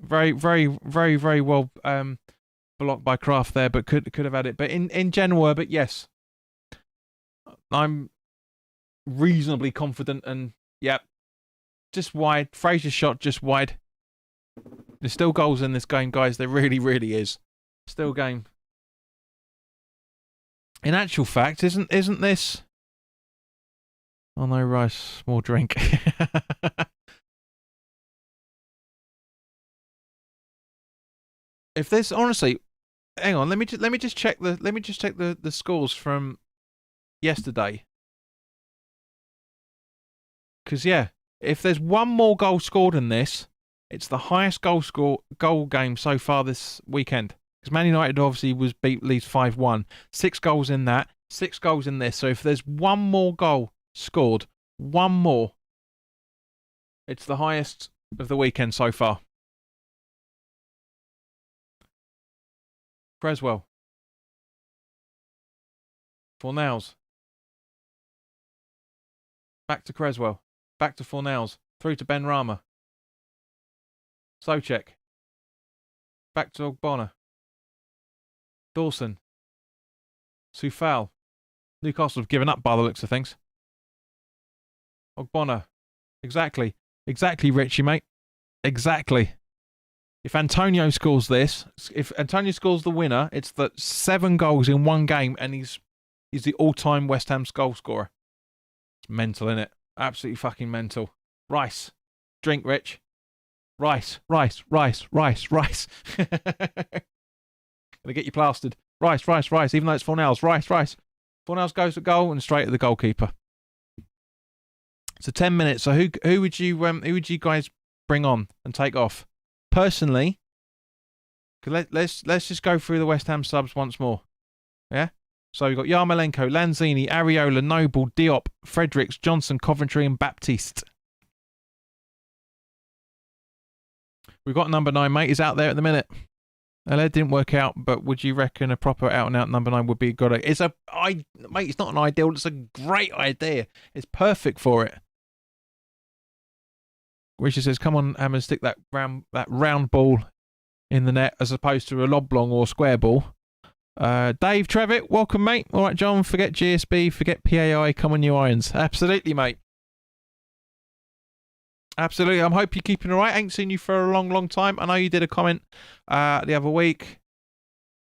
Very, very, very, very well blocked by Kraft there, but could have had it. But in general, but yes, I'm reasonably confident, and yeah. Just wide. Fraser's shot just wide. There's still goals in this game, guys. There really, really is. Still game. In actual fact, isn't this? Oh no, Rice. More drink. If there's honestly, hang on. Let me just check the scores from yesterday. Because yeah. If there's one more goal scored in this, it's the highest goal game so far this weekend. Because Man United obviously was beat Leeds 5-1. 6 goals in that, 6 goals in this. So if there's one more goal scored, one more, it's the highest of the weekend so far. Creswell. Fornals. Back to Creswell. Back to Fornals. Through to Ben Rama. Soucek. Back to Ogbonna. Dawson. Soufal. Newcastle have given up by the looks of things. Ogbonna. Exactly. Exactly, Richie, mate. Exactly. If Antonio scores this, if Antonio scores the winner, it's the 7 goals in one game, and he's the all-time West Ham's goal scorer. It's mental, innit? Absolutely fucking mental. Rice. Drink, Rich. Rice. Gonna get you plastered. Rice. Even though it's Fornells. Rice. Fornells goes to goal and straight at the goalkeeper. So 10 minutes. So who would you guys bring on and take off? Personally, let's just go through the West Ham subs once more. Yeah. So we've got Yarmolenko, Lanzini, Areola, Noble, Diop, Fredericks, Johnson, Coventry, and Baptiste. We've got number 9, mate. He's out there at the minute. That didn't work out, but would you reckon a proper out-and-out number 9 would be good? Mate, it's not an ideal. It's a great idea. It's perfect for it. Richard says, come on, Hammers, stick that round ball in the net as opposed to a oblong or square ball. Dave Trevitt, welcome, mate. All right, John, forget GSB, forget PAI, come on, you irons. Absolutely, mate. Absolutely. I hope you're keeping all right. I ain't seen you for a long time. I know you did a comment the other week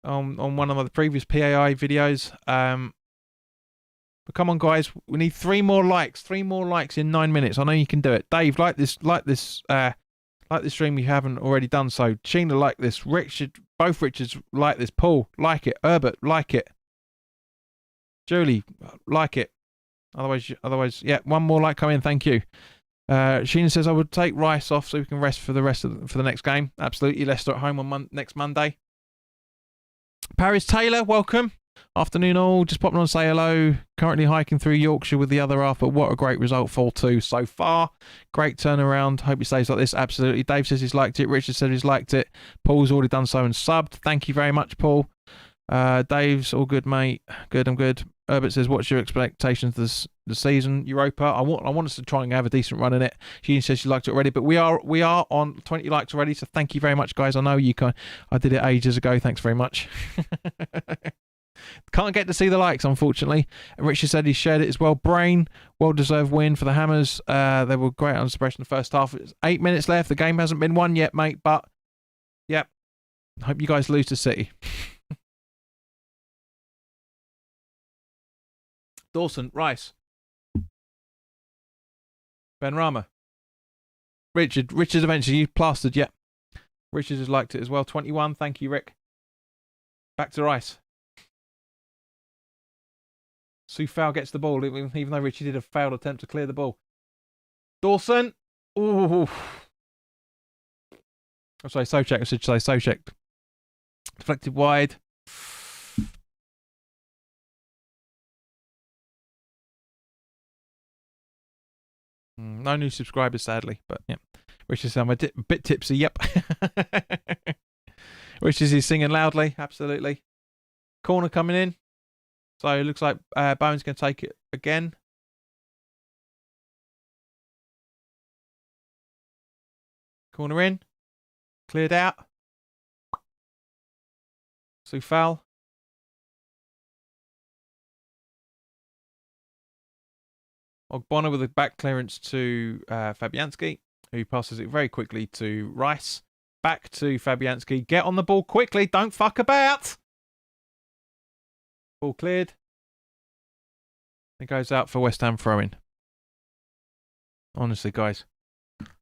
on one of the previous PAI videos. But come on, guys. We need 3 more likes. 3 more likes in 9 minutes. I know you can do it. Dave, like this stream you haven't already done so. Sheena, like this. Richard, both Richards, like this. Paul, like it. Herbert, like it. Julie, like it. Otherwise, yeah, 1 more like come in. Thank you. Sheena says I would take Rice off so we can rest for the next game. Absolutely. Leicester at home on next Monday. Paris Taylor, welcome. Afternoon all. Just popping on to say hello. Currently hiking through Yorkshire with the other half, but what a great result 4-2 so far. Great turnaround. Hope it stays like this. Absolutely. Dave says he's liked it. Richard says he's liked it. Paul's already done so and subbed. Thank you very much, Paul. Dave's all good, mate. Good, I'm good. Herbert says, what's your expectations this the season? Europa. I want us to try and have a decent run in it. She says she liked it already, but we are on 20 likes already, so thank you very much, guys. I know you can. I did it ages ago. Thanks very much. Can't get to see the likes, unfortunately. And Richard said he shared it as well. Brain, well-deserved win for the Hammers. They were great on suppression the first half. It's 8 minutes left. The game hasn't been won yet, mate, but yep. Hope you guys lose to City. Dawson, Rice, Ben Rama, Richard eventually, you plastered, yep. Richard has liked it as well. 21, thank you, Rick. Back to Rice. Soufal gets the ball, even though Richard did a failed attempt to clear the ball. Dawson, ooh. I'm sorry, Socek, I should say Socek. Deflected wide. No new subscribers, sadly, but yeah. Richard said I'm a bit tipsy, yep. Richard is singing loudly, absolutely. Corner coming in. So it looks like Bowen's going to take it again. Corner in. Cleared out. Soufal. Ogbonna with a back clearance to Fabianski, who passes it very quickly to Rice. Back to Fabianski. Get on the ball quickly. Don't fuck about. Ball cleared. It goes out for West Ham throw-in. Honestly, guys.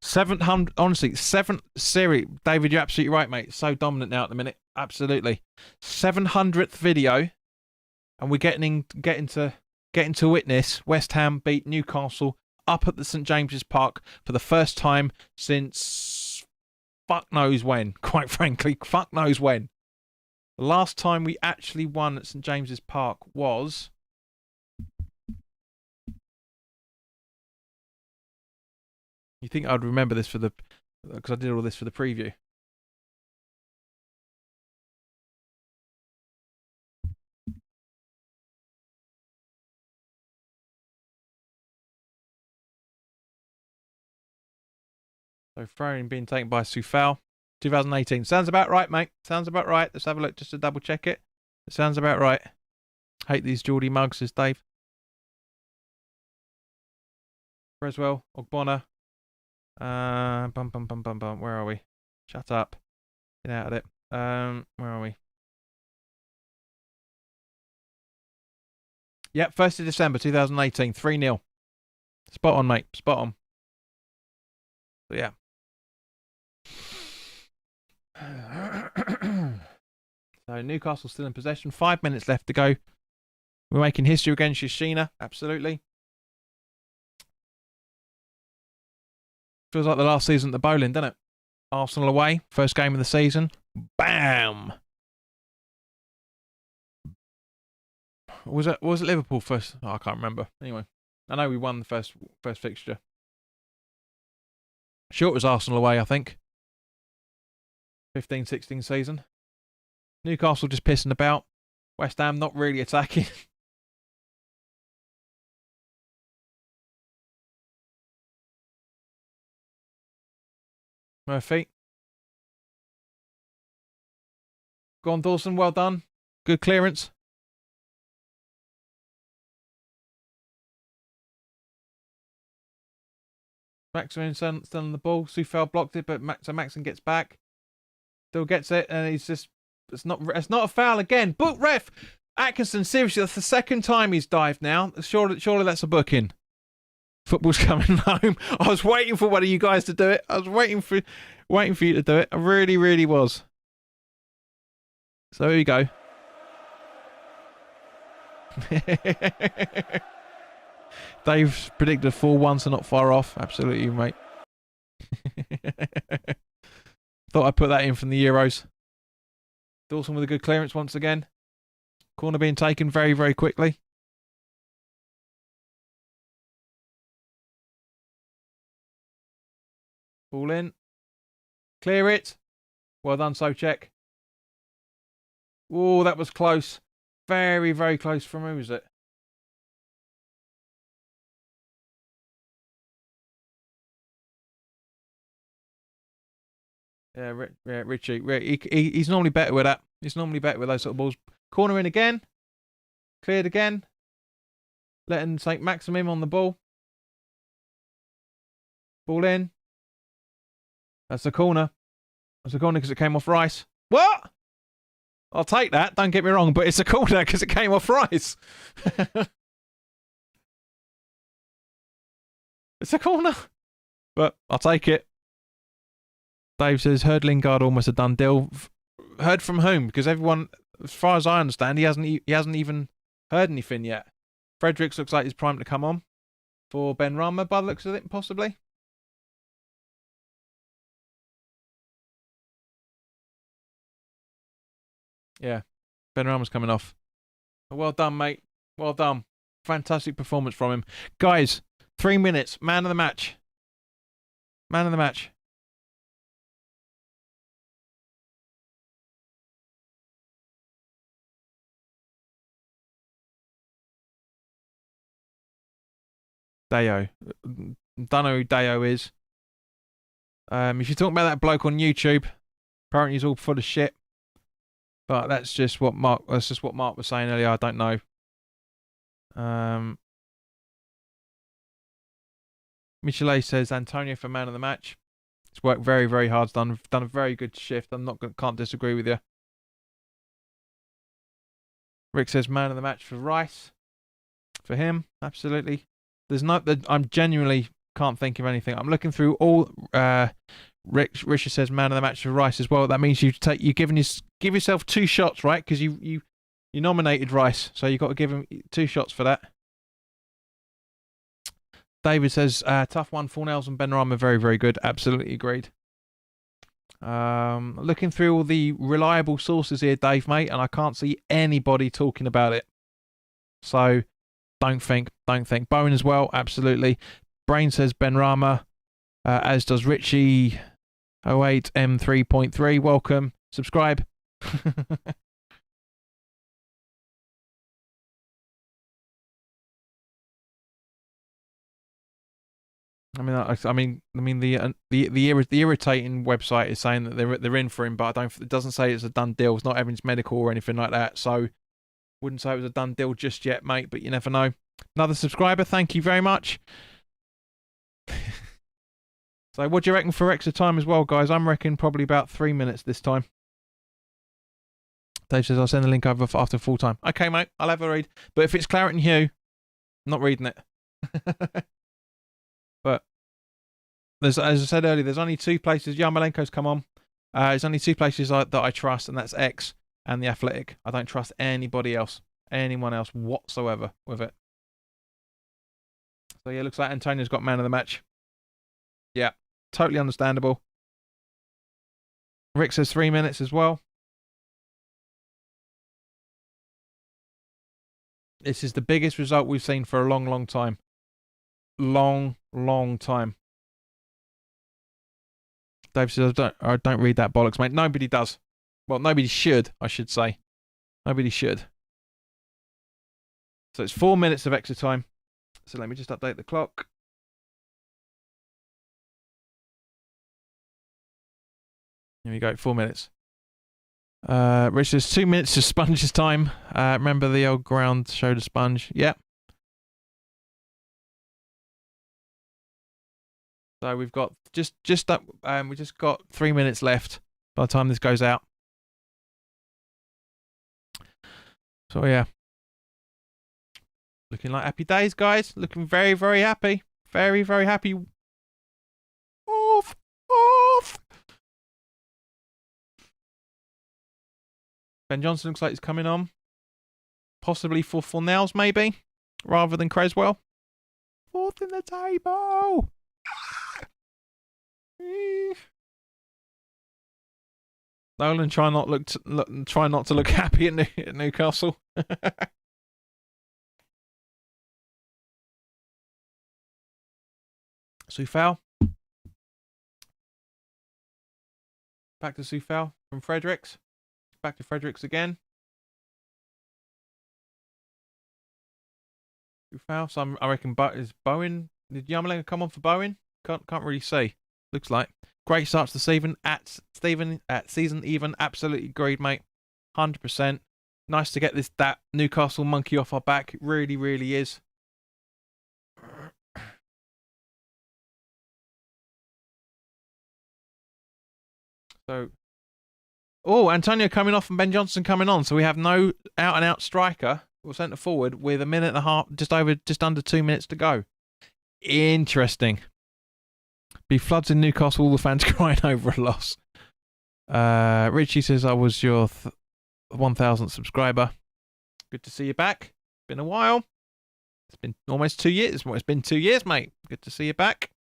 700, honestly, 7 series. David, you're absolutely right, mate. So dominant now at the minute. Absolutely. 700th video. And we're getting to witness West Ham beat Newcastle up at the St James's Park for the first time since fuck knows when, quite frankly. Fuck knows when. The last time we actually won at St James's Park was... You think I'd remember this because I did all this for the preview. So throwing being taken by Soufal. 2018. Sounds about right, mate. Sounds about right. Let's have a look just to double check it. It sounds about right. Hate these Geordie mugs, says Dave. Creswell, Ogbonna. Where are we? Shut up. Get out of it. Where are we? Yep, 1st of December 2018. 3-0. Spot on, mate. Spot on. So, yeah. So Newcastle still in possession. 5 minutes left to go. We're making history against Yoshina. Absolutely. Feels like the last season at the Bowling, doesn't it? Arsenal away. First game of the season. Bam! Was it Liverpool first? Oh, I can't remember. Anyway, I know we won the first fixture. Sure, it was Arsenal away, I think. 15-16 season. Newcastle just pissing about. West Ham not really attacking. Murphy. Go on, Dawson. Well done. Good clearance. Maximin still on the ball. Sufel blocked it, but Maxon gets back. Still gets it, and he's just... It's not a foul again. Book ref! Atkinson, seriously, that's the second time he's dived now. Surely that's a booking. Football's coming home. I was waiting for one of you guys to do it. I was waiting for you to do it. I really, really was. So here we go. Dave's predicted 4-1, so not far off. Absolutely, mate. Thought I'd put that in from the Euros. Dawson with a good clearance once again. Corner being taken very, very quickly. Ball in. Clear it. Well done, Souček. Oh, that was close. Very, very close. From who was it? Yeah, Richie. He's normally better with that. He's normally better with those sort of balls. Corner in again. Cleared again. Letting St. Maximum on the ball. Ball in. That's a corner. That's a corner because it came off Rice. What? I'll take that. Don't get me wrong, but it's a corner because it came off Rice. It's a corner. But I'll take it. Dave says, heard Lingard almost a done deal. Heard from whom? Because everyone, as far as I understand, he hasn't even heard anything yet. Fredericks looks like he's primed to come on for Ben Rama by the looks of it, possibly. Yeah, Ben Rama's coming off. Well done, mate. Well done. Fantastic performance from him. Guys, 3 minutes. Man of the match. Man of the match. Deo. Don't know who Deo is. If you're talking about that bloke on YouTube, apparently he's all full of shit. But that's just what Mark was saying earlier. I don't know. Michelet says Antonio for man of the match. He's worked very, very hard. Done a very good shift. Can't disagree with you. Rick says man of the match for Rice. For him, absolutely. I'm genuinely can't think of anything. I'm looking through all. Richard says man of the match for Rice as well. That means give yourself 2 shots, right? Because you nominated Rice, so you got to give him 2 shots for that. David says tough one. Fornells and Benrahma very, very good. Absolutely agreed. Looking through all the reliable sources here, Dave, mate, and I can't see anybody talking about it. So don't think. Bowen as well, absolutely. Brain says Benrahma, as does Richie 08M3.3. Welcome. Subscribe. the irritating website is saying that they're in for him, but it doesn't say it's a done deal. It's not Evans Medical or anything like that. So wouldn't say it was a done deal just yet, mate. But you never know. Another subscriber, thank you very much. So what do you reckon for extra time as well, guys? I'm reckoning probably about 3 minutes this time. Dave says I'll send the link over after full time. Okay, mate, I'll have a read. But if it's Claret and Hugh, I'm not reading it. But as I said earlier, there's only 2 places. Yarmolenko's come on. There's only two places that I trust, and that's X and The Athletic. I don't trust anybody else, anyone else whatsoever with it. So yeah, looks like Antonio's got man of the match. Yeah, totally understandable. Rick says 3 minutes as well. This is the biggest result we've seen for a long, long time. Long, long time. Dave says, I don't read that bollocks, mate. Nobody does. Well, nobody should, I should say. Nobody should. So it's 4 minutes of extra time. So let me just update the clock. Here we go, 4 minutes. Rich says 2 minutes to sponge's time. Remember the old ground show the sponge? Yep. So we've got we just got 3 minutes left by the time this goes out. So yeah. Looking like happy days, guys. Looking very, very happy. Very, very happy. Off. Ben Johnson looks like he's coming on. Possibly for Fornells, maybe, rather than Creswell. Fourth in the table. Nolan, try not to look happy at Newcastle. Soufal. Back to Soufal from Fredericks. Back to Fredericks again. Soufal. So I reckon is Bowen. Did Yarmolenko come on for Bowen? Can't really see. Looks like. Great start to the season at season even. Absolutely agreed, mate. 100%. Nice to get that Newcastle monkey off our back. It really, really is. So, Antonio coming off and Ben Johnson coming on. So we have no out-and-out striker or centre forward with a minute and a half, just under 2 minutes to go. Interesting. Be floods in Newcastle, all the fans crying over a loss. Richie says, I was your 1,000th subscriber. Good to see you back. Been a while. It's been almost 2 years. Well, it's been 2 years, mate. Good to see you back.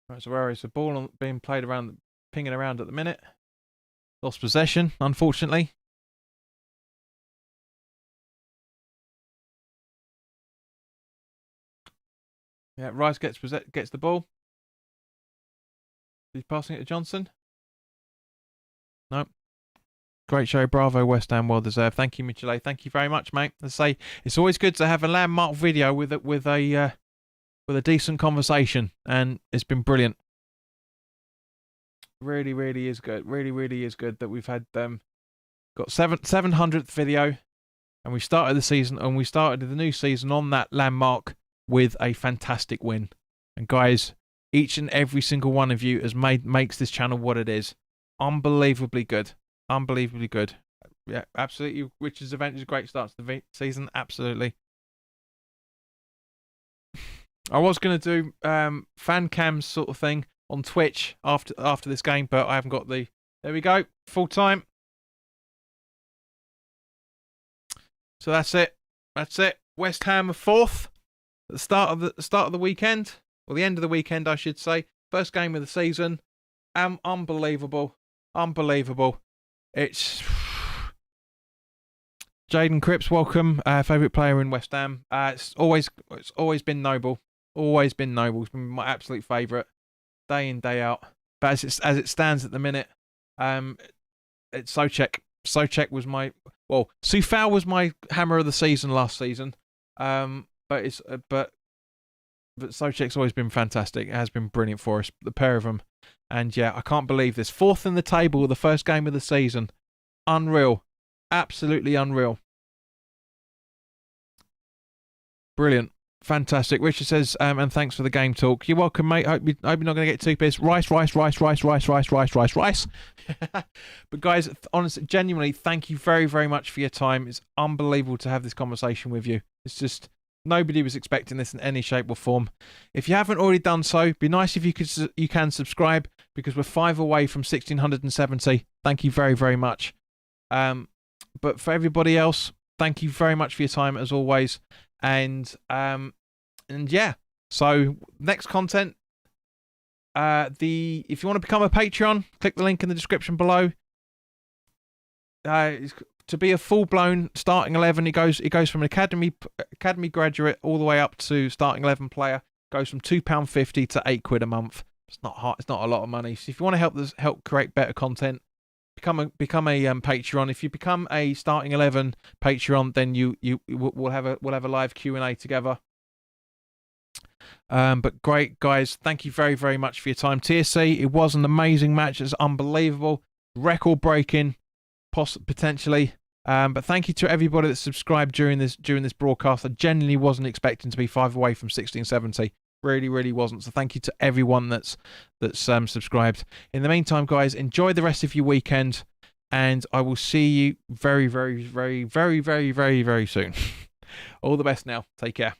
Right, so where is the ball being played around, pinging around at the minute? Lost possession, unfortunately. Yeah, Rice gets the ball. He's passing it to Johnson. Nope. Great show, bravo, West Ham, well deserved. Thank you, Michele. Thank you very much, mate. Let's say it's always good to have a landmark video with a decent conversation, and it's been brilliant. Really, really is good. Really, really is good that we've had got 700th video, and we started the new season on that landmark with a fantastic win. And guys, each and every single one of you makes this channel what it is. Unbelievably good. Unbelievably good. Yeah, absolutely. Richard's event is a great start to the season. Absolutely. I was going to do fan cams sort of thing on Twitch after this game, but I haven't got the... There we go. Full time. So that's it. That's it. West Ham are fourth at the start of the weekend, or the end of the weekend, I should say. First game of the season. Unbelievable. Unbelievable. It's... Jaden Cripps, welcome. Favourite player in West Ham. It's always been Noble. Always been Noble. It's been my absolute favourite, day in, day out. But as it stands at the minute, it's Souček. Souček was Soufal was my hammer of the season last season. But Souček's always been fantastic. It has been brilliant for us, the pair of them. And yeah, I can't believe this. Fourth in the table, the first game of the season. Unreal. Absolutely unreal. Brilliant. Fantastic. Richard says, and thanks for the game talk. You're welcome, mate. Hope you're not going to get too pissed. Rice. But guys, honestly, genuinely, thank you very, very much for your time. It's unbelievable to have this conversation with you. It's just, nobody was expecting this in any shape or form. If you haven't already done so, it'd be nice if you can subscribe, because we're 5 away from 1,670. Thank you very, very much. But for everybody else, thank you very much for your time as always. And yeah, so next content, if you want to become a Patreon, click the link in the description below. To be a full-blown starting 11, it goes from an academy graduate all the way up to starting 11 player. Goes from £2.50 to £8 a month. It's not hard. It's not a lot of money. So if you want to help create better content, become a Patreon. If you become a starting 11 Patreon, then we'll have a live Q&A together. But great, guys, thank you very, very much for your time. TSC, it was an amazing match. It's unbelievable, record breaking, potentially. But thank you to everybody that subscribed during this broadcast. I genuinely wasn't expecting to be 5 away from 1670. Really, really wasn't. So thank you to everyone that's subscribed. In the meantime, guys, enjoy the rest of your weekend, and I will see you very, very, very, very, very, very, very soon. All the best now. Take care.